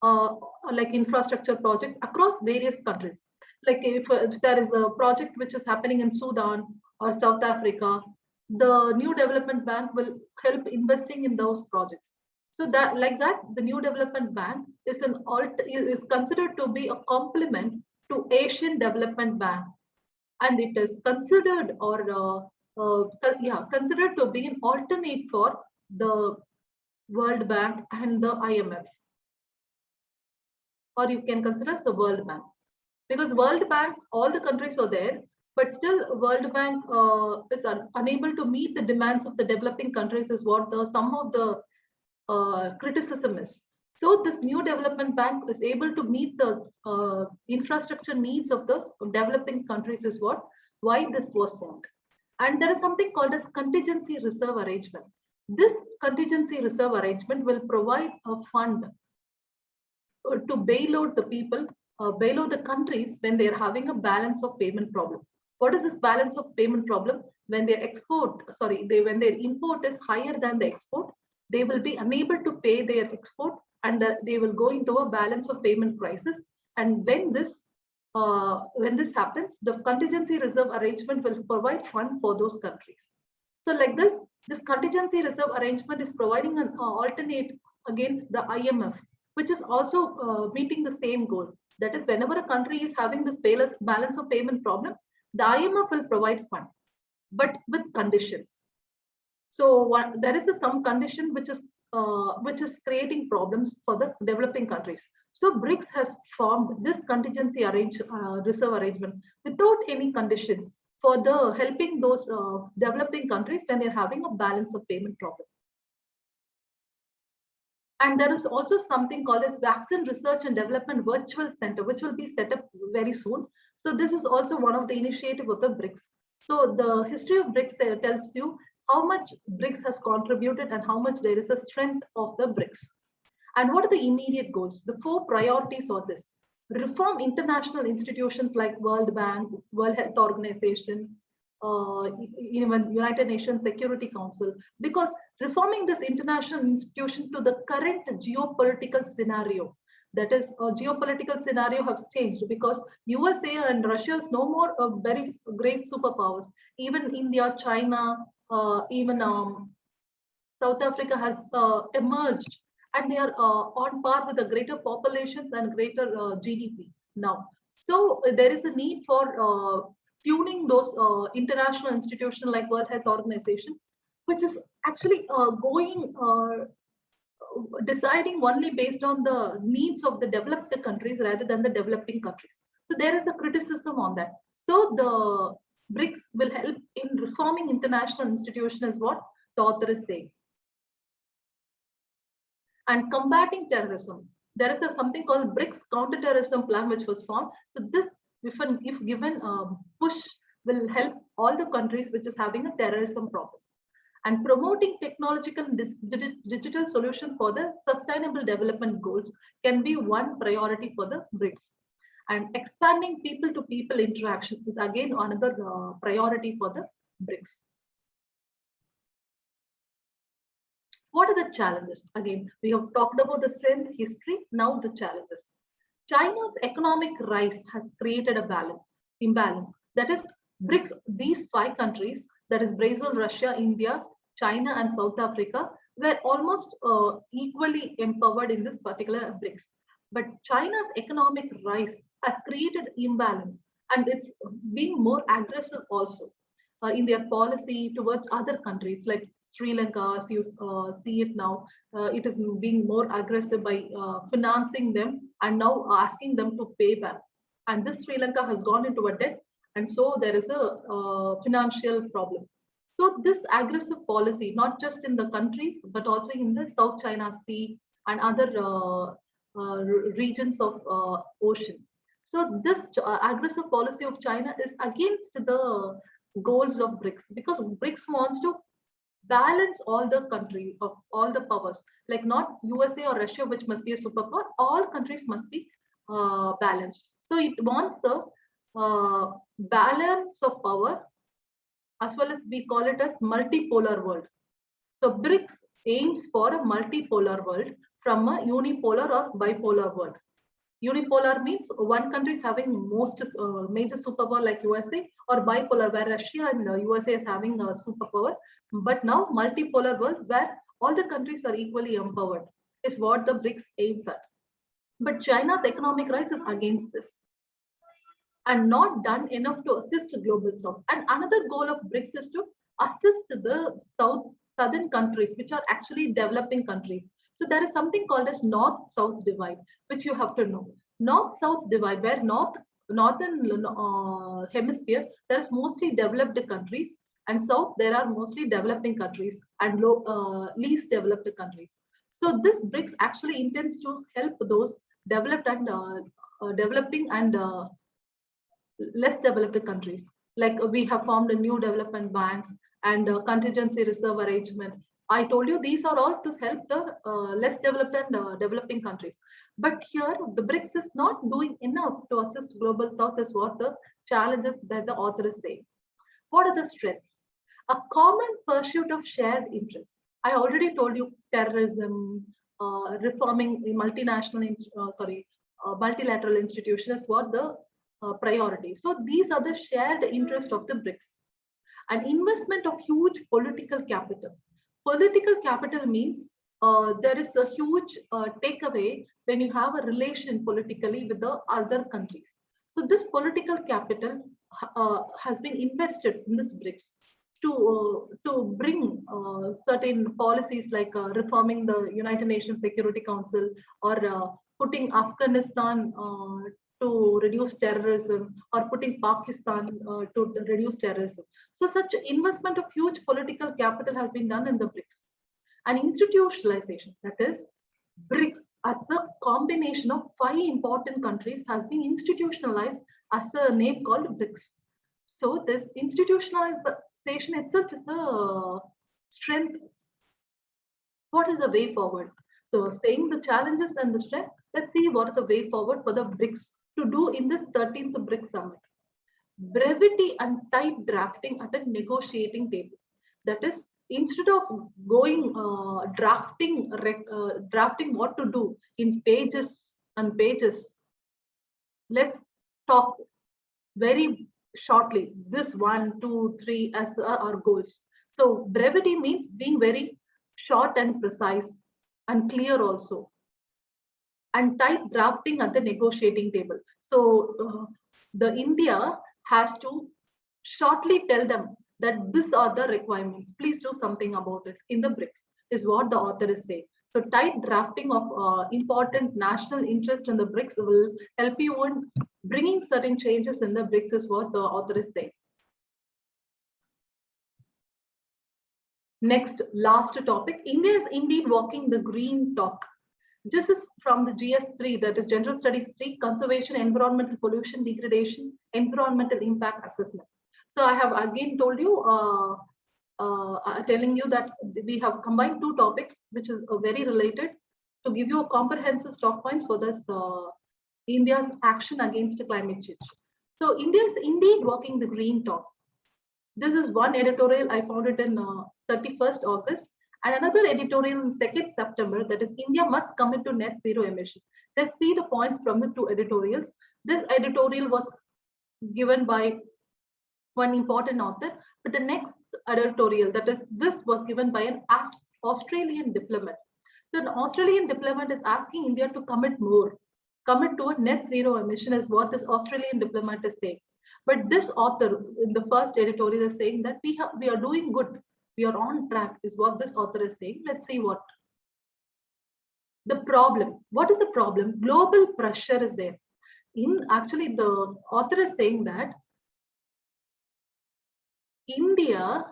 like infrastructure projects across various countries. Like if there is a project which is happening in Sudan or South Africa, the New Development Bank will help investing in those projects. So that, like that, the New Development Bank is considered to be a complement to Asian Development Bank, and it is considered considered to be an alternate for the World Bank and the IMF, or you can consider as the World Bank, because World Bank, all the countries are there, but still World Bank is unable to meet the demands of the developing countries, is what some of the criticism is. So this New Development Bank is able to meet the infrastructure needs of the developing countries, is why this was formed. And there is something called as Contingency Reserve Arrangement. This Contingency Reserve Arrangement will provide a fund to bail out the people, bail out the countries when they are having a balance of payment problem. What is this balance of payment problem? When their when their import is higher than the export, they will be unable to pay their export, and they will go into a balance of payment crisis. And when this happens, the Contingency Reserve Arrangement will provide fund for those countries. So like this Contingency Reserve Arrangement is providing an alternate against the IMF, which is also meeting the same goal. That is, whenever a country is having this balance of payment problem, the IMF will provide fund, but with conditions. So there is some condition which is creating problems for the developing countries. So BRICS has formed this Contingency Reserve Arrangement without any conditions for the helping those developing countries when they're having a balance of payment problem. And there is also something called as Vaccine Research and Development Virtual Center, which will be set up very soon. So this is also one of the initiative of the BRICS. So the history of BRICS tells you how much BRICS has contributed and how much there is a strength of the BRICS. And what are the immediate goals? The 4 priorities are this: reform international institutions like World Bank, World Health Organization, even United Nations Security Council, because reforming this international institution to the current geopolitical scenario, that is, geopolitical scenario has changed, because USA and Russia is no more a very great superpowers. Even India, China, even South Africa has emerged, and they are on par with the greater populations and greater GDP now. So there is a need for tuning those international institutions like World Health Organization, which is actually deciding only based on the needs of the developed countries rather than the developing countries. So there is a criticism on that. So the BRICS will help in reforming international institutions, is what the author is saying. And combating terrorism. There is something called BRICS Counterterrorism Plan, which was formed. So this, if given push, will help all the countries which is having a terrorism problem. And promoting technological and digital solutions for the sustainable development goals can be one priority for the BRICS. And expanding people-to-people interaction is again another priority for the BRICS. What are the challenges? Again, we have talked about the strength, history, now the challenges. China's economic rise has created a imbalance. That is, BRICS, these 5 countries, that is Brazil, Russia, India, China, and South Africa, were almost equally empowered in this particular BRICS. But China's economic rise has created imbalance, and it's being more aggressive also in their policy towards other countries like Sri Lanka. As you see it now, it is being more aggressive by financing them and now asking them to pay back. And this Sri Lanka has gone into a debt, and so there is a financial problem. So this aggressive policy, not just in the countries, but also in the South China Sea and other regions of ocean. So this aggressive policy of China is against the goals of BRICS, because BRICS wants to balance all the country of all the powers, like not USA or Russia, which must be a superpower. All countries must be balanced. So it wants the balance of power, as well as we call it as multipolar world. So BRICS aims for a multipolar world from a unipolar or bipolar world. Unipolar means one country is having most major superpower like USA, or bipolar where Russia and USA is having a superpower. But now multipolar world where all the countries are equally empowered is what the BRICS aims at. But China's economic rise is against this and not done enough to assist global south. And another goal of BRICS is to assist the southern countries, which are actually developing countries. So there is something called as north-south divide, which you have to know. North-south divide, where northern hemisphere, there is mostly developed countries, and south there are mostly developing countries and least developed countries. So this BRICS actually intends to help those developed and developing and less developed countries. Like we have formed a new development banks and contingency reserve arrangement. I told you these are all to help the less developed and developing countries. But here the BRICS is not doing enough to assist global south, is what the challenges that the author is saying. What are the strengths? A common pursuit of shared interests. I already told you terrorism, reforming multinational, multilateral institutions is what the priority. So these are the shared interest of the BRICS. An investment of huge political capital. Political capital means there is a huge takeaway when you have a relation politically with the other countries. So this political capital has been invested in this BRICS to bring certain policies like reforming the United Nations Security Council, or putting Afghanistan to reduce terrorism, or putting Pakistan to reduce terrorism. So such investment of huge political capital has been done in the BRICS. And institutionalization, that is, BRICS as a combination of 5 important countries has been institutionalized as a name called BRICS. So this institutionalization itself is a strength. What is the way forward? So saying the challenges and the strength, let's see what is the way forward for the BRICS to do in this 13th BRICS summit. Brevity and tight drafting at a negotiating table. That is, instead of going drafting what to do in pages and pages, let's talk very shortly. This 1, 2, 3 as our goals. So brevity means being very short and precise and clear also. And tight drafting at the negotiating table. So the India has to shortly tell them that these are the requirements. Please do something about it in the BRICS, is what the author is saying. So tight drafting of important national interest in the BRICS will help you in bringing certain changes in the BRICS, is what the author is saying. Next, last topic. India is indeed walking the green talk. This is from the GS3, that is General Studies 3, Conservation, Environmental Pollution, Degradation, Environmental Impact Assessment. So I have again told you, telling you that we have combined 2 topics, which is very related, to give you a comprehensive stock points for this India's action against climate change. So India is indeed walking the green talk. This is one editorial, I found it in 31st August. And another editorial in 2nd September, that is India must commit to net zero emission. Let's see the points from the 2 editorials. This editorial was given by one important author, but the next editorial, that is, this was given by an Australian diplomat. So an Australian diplomat is asking India to commit more, commit to a net zero emission, is what this Australian diplomat is saying. But this author in the first editorial is saying that we are doing good. We are on track, is what this author is saying. Let's see what. The problem. What is the problem? Global pressure is there. Actually, the author is saying that India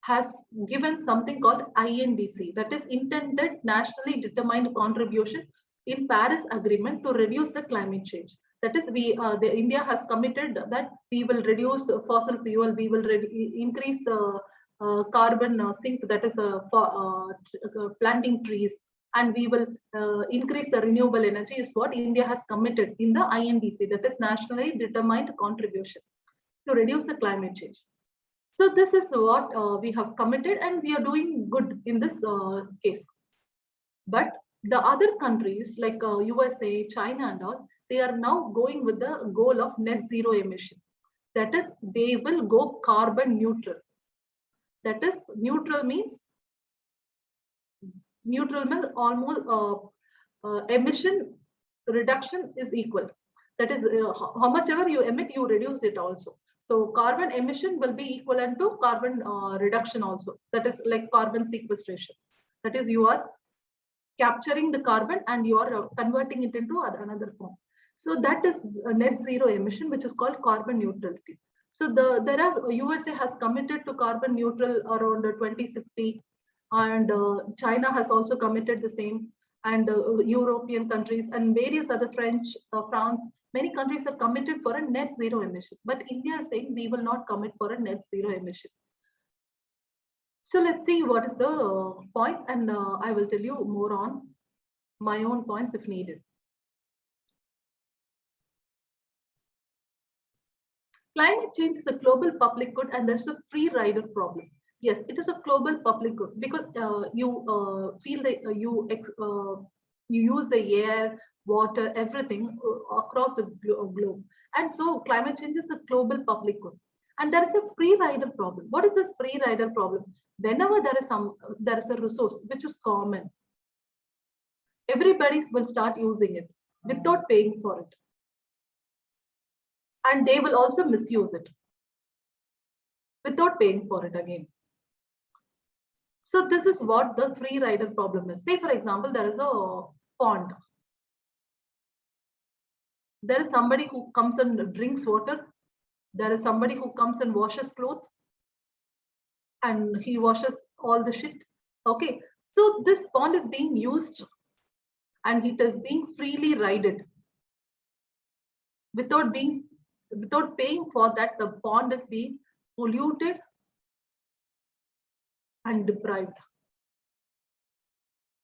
has given something called INDC, that is Intended Nationally Determined Contribution in Paris Agreement to reduce the climate change. That is, India has committed that we will reduce fossil fuel, we will increase the carbon sink, that is for planting trees, and we will increase the renewable energy, is what India has committed in the INDC, that is nationally determined contribution to reduce the climate change. So this is what we have committed, and we are doing good in this case. But the other countries like USA, China and all, they are now going with the goal of net zero emission. That is, they will go carbon neutral. That is, neutral means almost emission reduction is equal. That is, how much ever you emit, you reduce it also. So carbon emission will be equivalent to carbon reduction also. That is like carbon sequestration. That is, you are capturing the carbon and you are converting it into another form. So that is a net zero emission, which is called carbon neutrality. So USA has committed to carbon neutral around 2060, and China has also committed the same, and European countries and various other France, many countries are committed for a net zero emission. But India is saying we will not commit for a net zero emission. So let's see what is the point, and I will tell you more on my own points if needed. Climate change is a global public good, and there's a free rider problem. Yes, it is a global public good because you feel that you use the air, water, everything across the globe, and so climate change is a global public good. And there is a free rider problem. What is this free rider problem? Whenever there is a resource which is common, everybody will start using it without paying for it, and they will also misuse it without paying for it again. So this is what the free rider problem is. Say for example, there is a pond. There is somebody who comes and drinks water. There is somebody who comes and washes clothes, and he washes all the shit. Okay, so this pond is being used and it is being freely rided without paying for that. The pond is being polluted and deprived.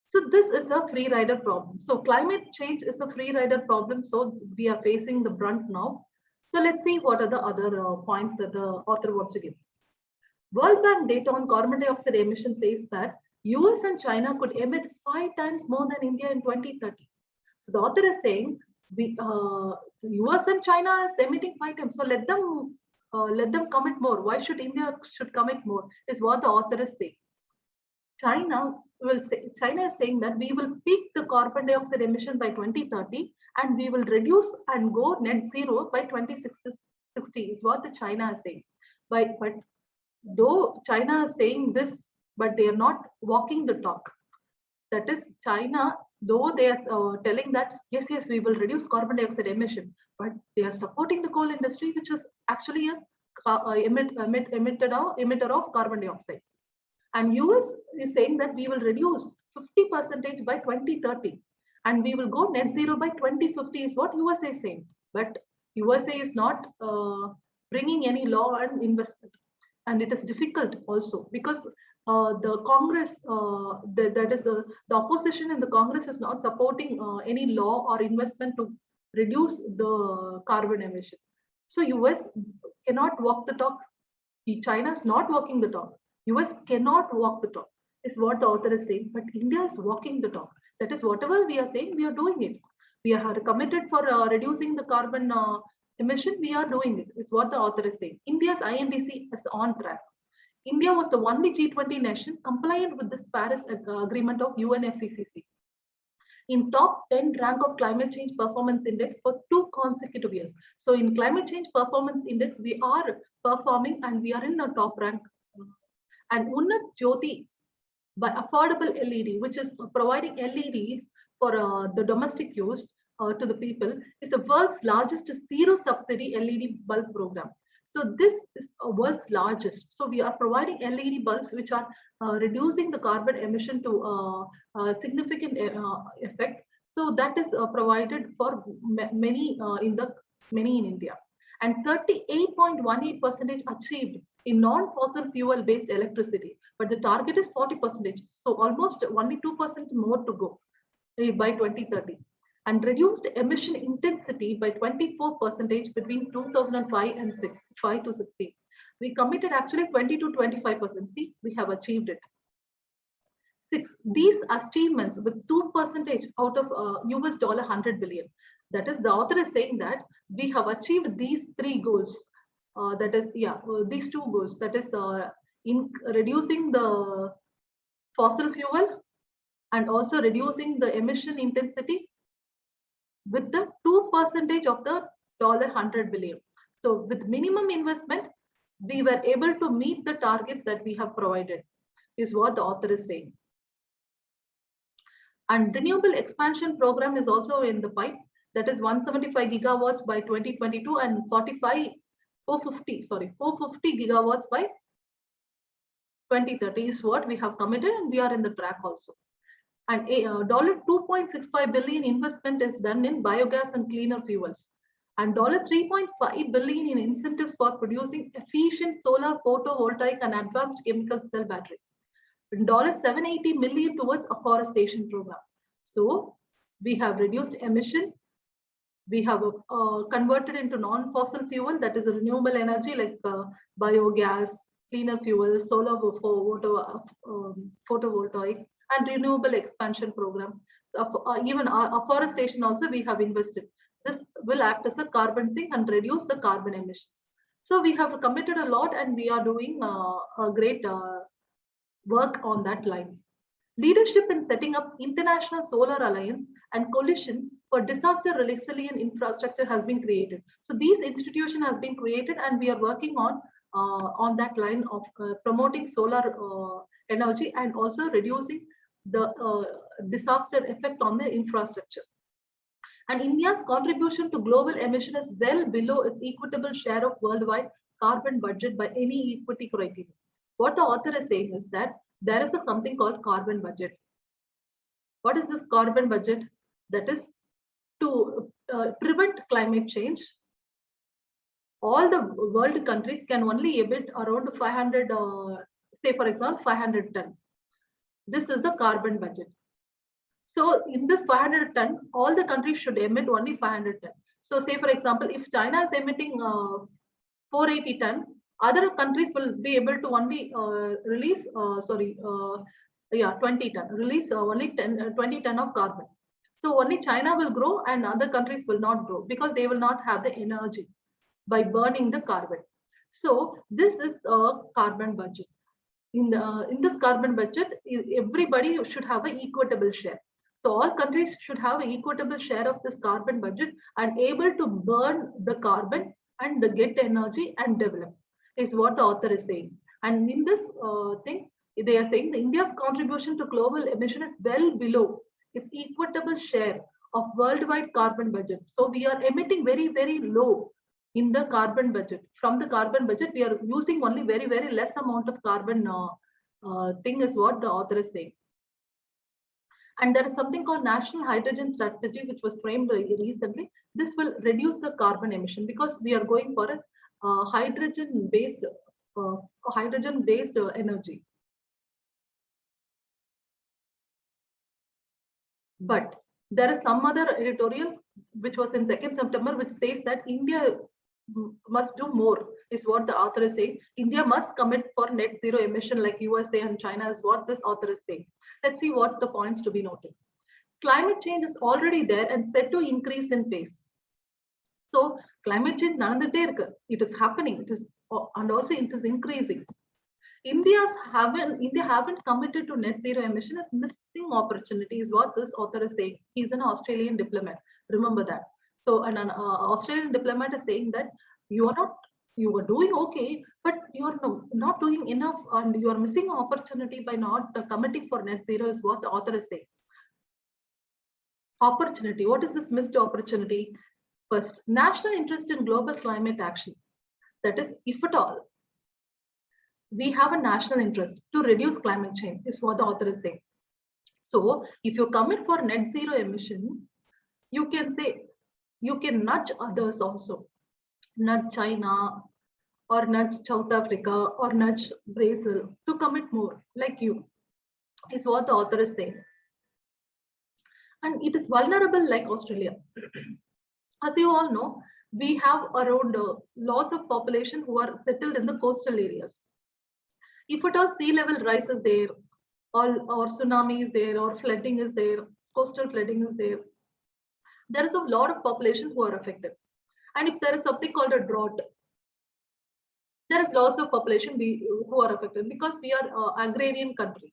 So this is a free rider problem. So climate change is a free rider problem. So we are facing the brunt now. So let's see what are the other points that the author wants to give. World Bank data on carbon dioxide emission says that US and China could emit 5 times more than India in 2030. So the author is saying US and China is emitting 5 times. So let them commit more. Why should India commit more? Is what the author is saying. China is saying that we will peak the carbon dioxide emission by 2030, and we will reduce and go net zero by 2060 is what the China is saying. But though China is saying this, but they are not walking the talk. That is, China, though they are telling that yes, we will reduce carbon dioxide emission, but they are supporting the coal industry, which is actually a emitter of carbon dioxide. And US is saying that we will reduce 50% by 2030, and we will go net zero by 2050 is what USA is saying. But USA is not bringing any law and investment. And it is difficult also because the Congress, that is the opposition in the Congress is not supporting any law or investment to reduce the carbon emission. So US cannot walk the talk. China is not walking the talk. US cannot walk the talk, is what the author is saying. But India is walking the talk. That is, whatever we are saying, we are doing it. We are committed for reducing the carbon emission. We are doing it, is what the author is saying. India's INDC is on track. India was the only G20 nation compliant with this Paris Agreement of UNFCCC. In top 10 rank of climate change performance index for 2 consecutive years. So in climate change performance index, we are performing and we are in the top rank. And Unnat Jyoti by affordable LED, which is providing LEDs for the domestic use to the people, is the world's largest zero subsidy LED bulb program. So this is world's largest. So we are providing LED bulbs which are reducing the carbon emission to a significant effect. So that is provided for many in India, and 38.18% achieved in non-fossil fuel based electricity. But the target is 40%, so almost only 2% more to go by 2030, and reduced emission intensity by 24% between 2005 and 5 to 16. We committed actually 20 to 25%. See, we have achieved it. These achievements with 2% out of US dollar 100 billion. That is, the author is saying that we have achieved these three goals. That is, these two goals. That is, in reducing the fossil fuel and also reducing the emission intensity with the 2% of the dollar 100 billion. So with minimum investment, we were able to meet the targets that we have provided, is what the author is saying. And renewable expansion program is also in the pipe. That is 175 gigawatts by 2022 and 450 gigawatts by 2030 is what we have committed, and we are in the track also. And $2.65 billion investment is done in biogas and cleaner fuels, and $3.5 billion in incentives for producing efficient solar photovoltaic and advanced chemical cell battery. $780 million towards afforestation program. So we have reduced emission. We have converted into non-fossil fuel, that is a renewable energy like biogas, cleaner fuel, solar photovoltaic, and renewable expansion program. Even afforestation also we have invested. This will act as a carbon sink and reduce the carbon emissions. So we have committed a lot, and we are doing a great work on that lines. Leadership in setting up International Solar Alliance and Coalition for Disaster Resilient Infrastructure has been created. So these institutions have been created, and we are working on that line of promoting solar energy and also reducing the disaster effect on the infrastructure. And India's contribution to global emission is well below its equitable share of worldwide carbon budget by any equity criteria. What the author is saying is that there is something called carbon budget. What is this carbon budget? That is to prevent climate change. All the world countries can only emit around 500, say for example, 500 ton. This is the carbon budget. So in this 500 ton, all the countries should emit only 500 ton. So say for example, if China is emitting 480 ton, other countries will be able to only release 20 ton, release only 20 ton of carbon. So only China will grow and other countries will not grow because they will not have the energy by burning the carbon. So this is a carbon budget. In this carbon budget, everybody should have an equitable share. So all countries should have an equitable share of this carbon budget and able to burn the carbon and get energy and develop, is what the author is saying. And in this thing, they are saying India's contribution to global emission is well below its equitable share of worldwide carbon budget. So we are emitting very, very low in the carbon budget. From the carbon budget, we are using only very, very less amount of carbon thing, is what the author is saying. And there is something called National Hydrogen Strategy, which was framed recently. This will reduce the carbon emission because we are going for a hydrogen-based energy. But there is some other editorial which was in 2nd September, which says that India must do more, is what the author is saying. India must commit for net zero emission like USA and China, is what this author is saying. Let's see what the points to be noted. Climate change is already there and set to increase in pace. So climate change, it is happening. It is, and also it is increasing. India haven't committed to net zero emission is missing opportunity, is what this author is saying. He's an Australian diplomat. Remember that. So an Australian diplomat is saying that you are doing okay, but you are not doing enough, and you are missing an opportunity by not committing for net zero, is what the author is saying. Opportunity. What is this missed opportunity? First, national interest in global climate action. That is, if at all we have a national interest to reduce climate change, is what the author is saying. So if you commit for net zero emission, you can say, you can nudge others also, nudge China or nudge South Africa or nudge Brazil to commit more like you, is what the author is saying. And it is vulnerable like Australia. As you all know, we have around lots of population who are settled in the coastal areas. If at all sea level rises there, or tsunami is there, or flooding is there, coastal flooding is there is a lot of population who are affected. And if there is something called a drought, there is lots of population who are affected, because we are agrarian country.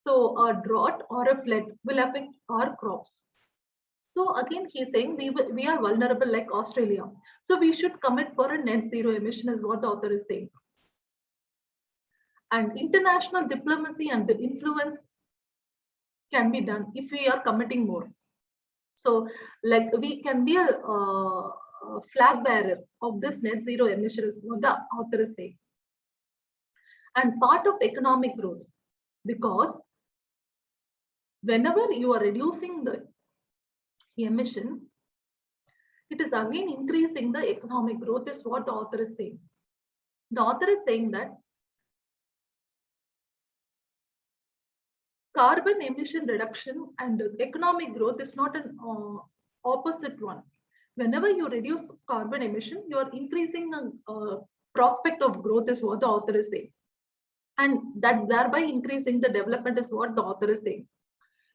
So a drought or a flood will affect our crops. So again, he's saying we are vulnerable like Australia. So we should commit for a net zero emission, is what the author is saying. And international diplomacy and the influence can be done if we are committing more. So like we can be a flag bearer of this net zero emission, is what the author is saying. And part of economic growth, because whenever you are reducing the emission, it is again increasing the economic growth, is what the author is saying. The author is saying that carbon emission reduction and economic growth is not an opposite one. Whenever you reduce carbon emission, you are increasing the prospect of growth, is what the author is saying. And that thereby increasing the development, is what the author is saying.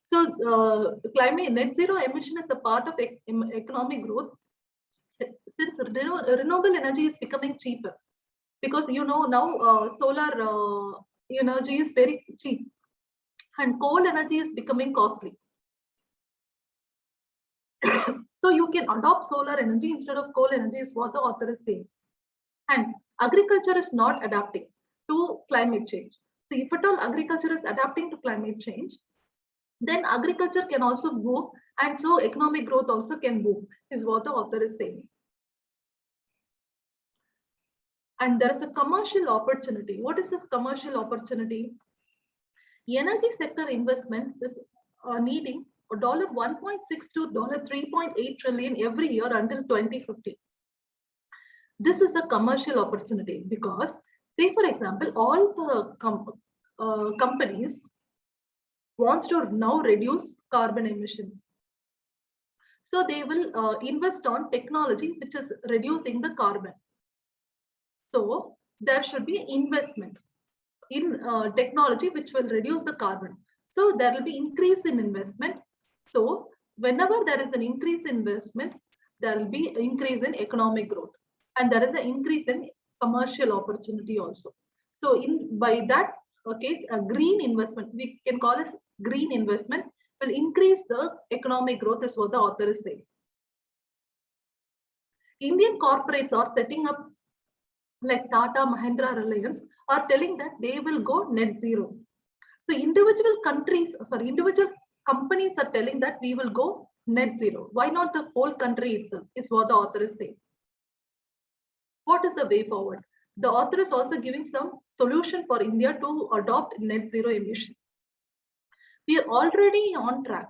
So climate net zero emission is a part of economic growth, since renewable energy is becoming cheaper, because you know now solar energy is very cheap and coal energy is becoming costly. So you can adopt solar energy instead of coal energy, is what the author is saying. And agriculture is not adapting to climate change. So if at all agriculture is adapting to climate change, then agriculture can also boom, and so economic growth also can boom, is what the author is saying. And there is a commercial opportunity. What is this commercial opportunity? Energy sector investment is needing $1.6 to $3.8 trillion every year until 2050. This is the commercial opportunity, because say for example, all the companies wants to now reduce carbon emissions. So they will invest on technology which is reducing the carbon. So there should be investment in technology which will reduce the carbon. So there will be increase in investment. So whenever there is an increase in investment, there will be increase in economic growth, and there is an increase in commercial opportunity also. So by that case, a green investment, we can call as green investment, will increase the economic growth, is what the author is saying. Indian corporates are setting up, like Tata, Mahindra, Reliance, are telling that they will go net zero. So individual companies are telling that we will go net zero. Why not the whole country itself, is what the author is saying. What is the way forward? The author is also giving some solution for India to adopt net zero emission. We are already on track.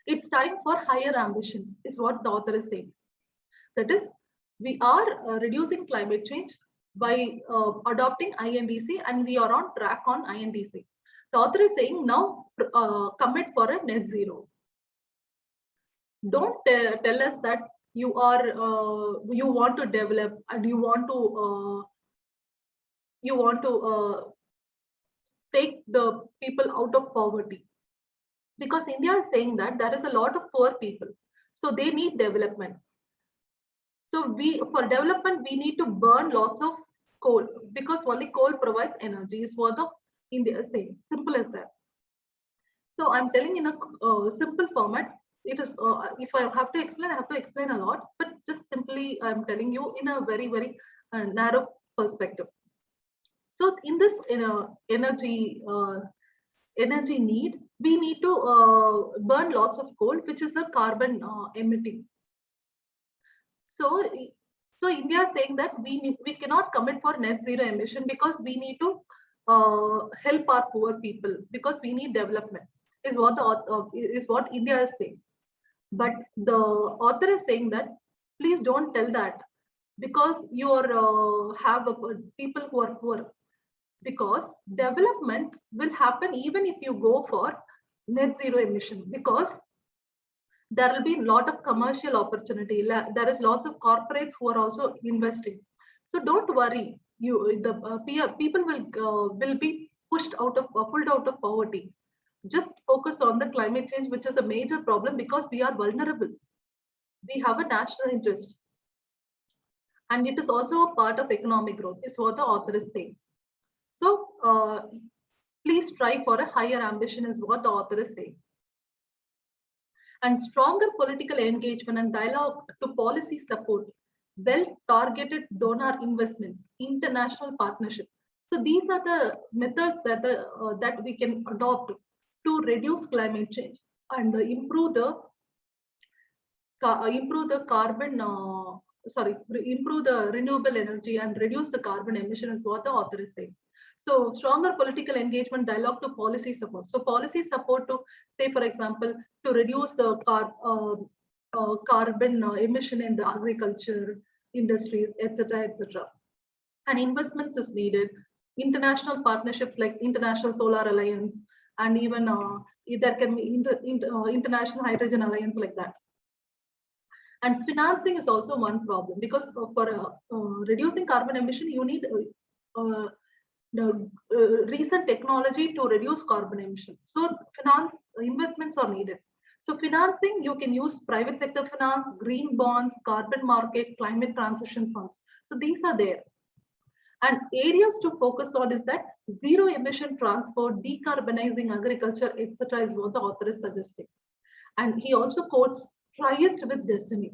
It's time for higher ambitions, is what the author is saying. That is, we are reducing climate change by adopting INDC, and we are on track on INDC. The author is saying now commit for a net zero. Don't tell us that you want to develop and you want to take the people out of poverty, because India is saying that there is a lot of poor people, so they need development. So for development we need to burn lots of coal, because only coal provides energy, is what the India is saying. Simple as that. So I'm telling in a simple format. It is if I have to explain, I have to explain a lot, but just simply I'm telling you in a very narrow perspective. So in this energy need, we need to burn lots of coal, which is the carbon emitting. So India is saying that we cannot commit for net zero emission, because we need to help our poor people, because we need development. is what is what India is saying. But the author is saying that please don't tell that, because you're have people who are poor, because development will happen even if you go for net zero emission, because there will be a lot of commercial opportunity. There is lots of corporates who are also investing. So don't worry, you the people will be pulled out of poverty. Just focus on the climate change, which is a major problem, because we are vulnerable. We have a national interest, and it is also a part of economic growth, is what the author is saying. So please strive for a higher ambition, is what the author is saying. And stronger political engagement and dialogue to policy support, well-targeted donor investments, international partnership. So these are the methods that we can adopt to reduce climate change and improve the carbon. Improve the renewable energy and reduce the carbon emission, is what the author is saying. So stronger political engagement, dialogue to policy support. So policy support to, say, for example, to reduce the carbon emission in the agriculture industry, etc., etc. And investments is needed. International partnerships like International Solar Alliance, and even there can be International Hydrogen Alliance, like that. And financing is also one problem, because for reducing carbon emission, you need the recent technology to reduce carbon emission. So investments are needed. So financing, you can use private sector finance, green bonds, carbon market, climate transition funds. So these are there. And areas to focus on is that zero emission transport, decarbonizing agriculture, etc., is what the author is suggesting. And he also quotes, "Tryest with destiny."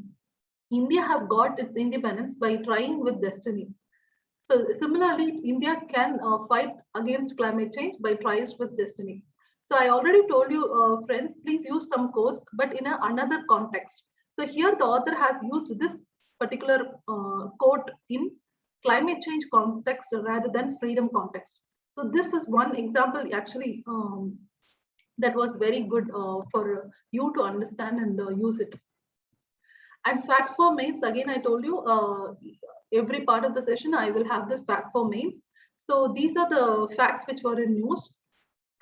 India have got its independence by trying with destiny. So similarly, India can fight against climate change by trying with destiny. So I already told you, friends, please use some quotes, but in another context. So here the author has used this particular quote in climate change context rather than freedom context. So this is one example, actually, that was very good for you to understand and use it. And facts for mains, again, I told you, every part of the session, I will have this fact for mains. So these are the facts which were in news.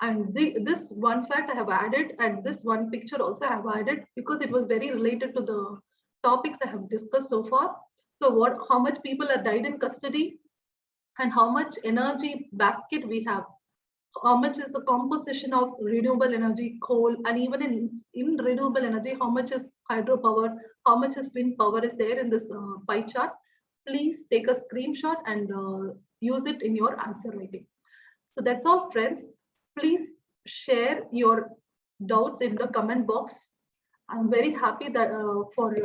And this one fact I have added, and this one picture also I have added, because it was very related to the topics I have discussed so far. So how much people are died in custody, and how much energy basket we have. How much is the composition of renewable energy, coal, and even in renewable energy, how much is hydropower, how much is wind power is there in this pie chart. Please take a screenshot and use it in your answer writing. So that's all, friends. Please share your doubts in the comment box. I'm very happy that for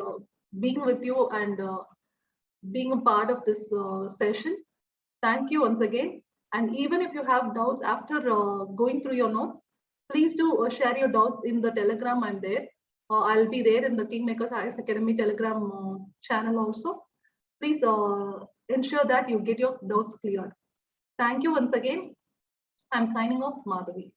being with you and being a part of this session. Thank you once again. And even if you have doubts after going through your notes, please do share your doubts in the Telegram. I'm there. I'll be there in the Kingmakers IAS Academy Telegram channel also. Please ensure that you get your doubts cleared. Thank you once again. I'm signing off, Madhavi.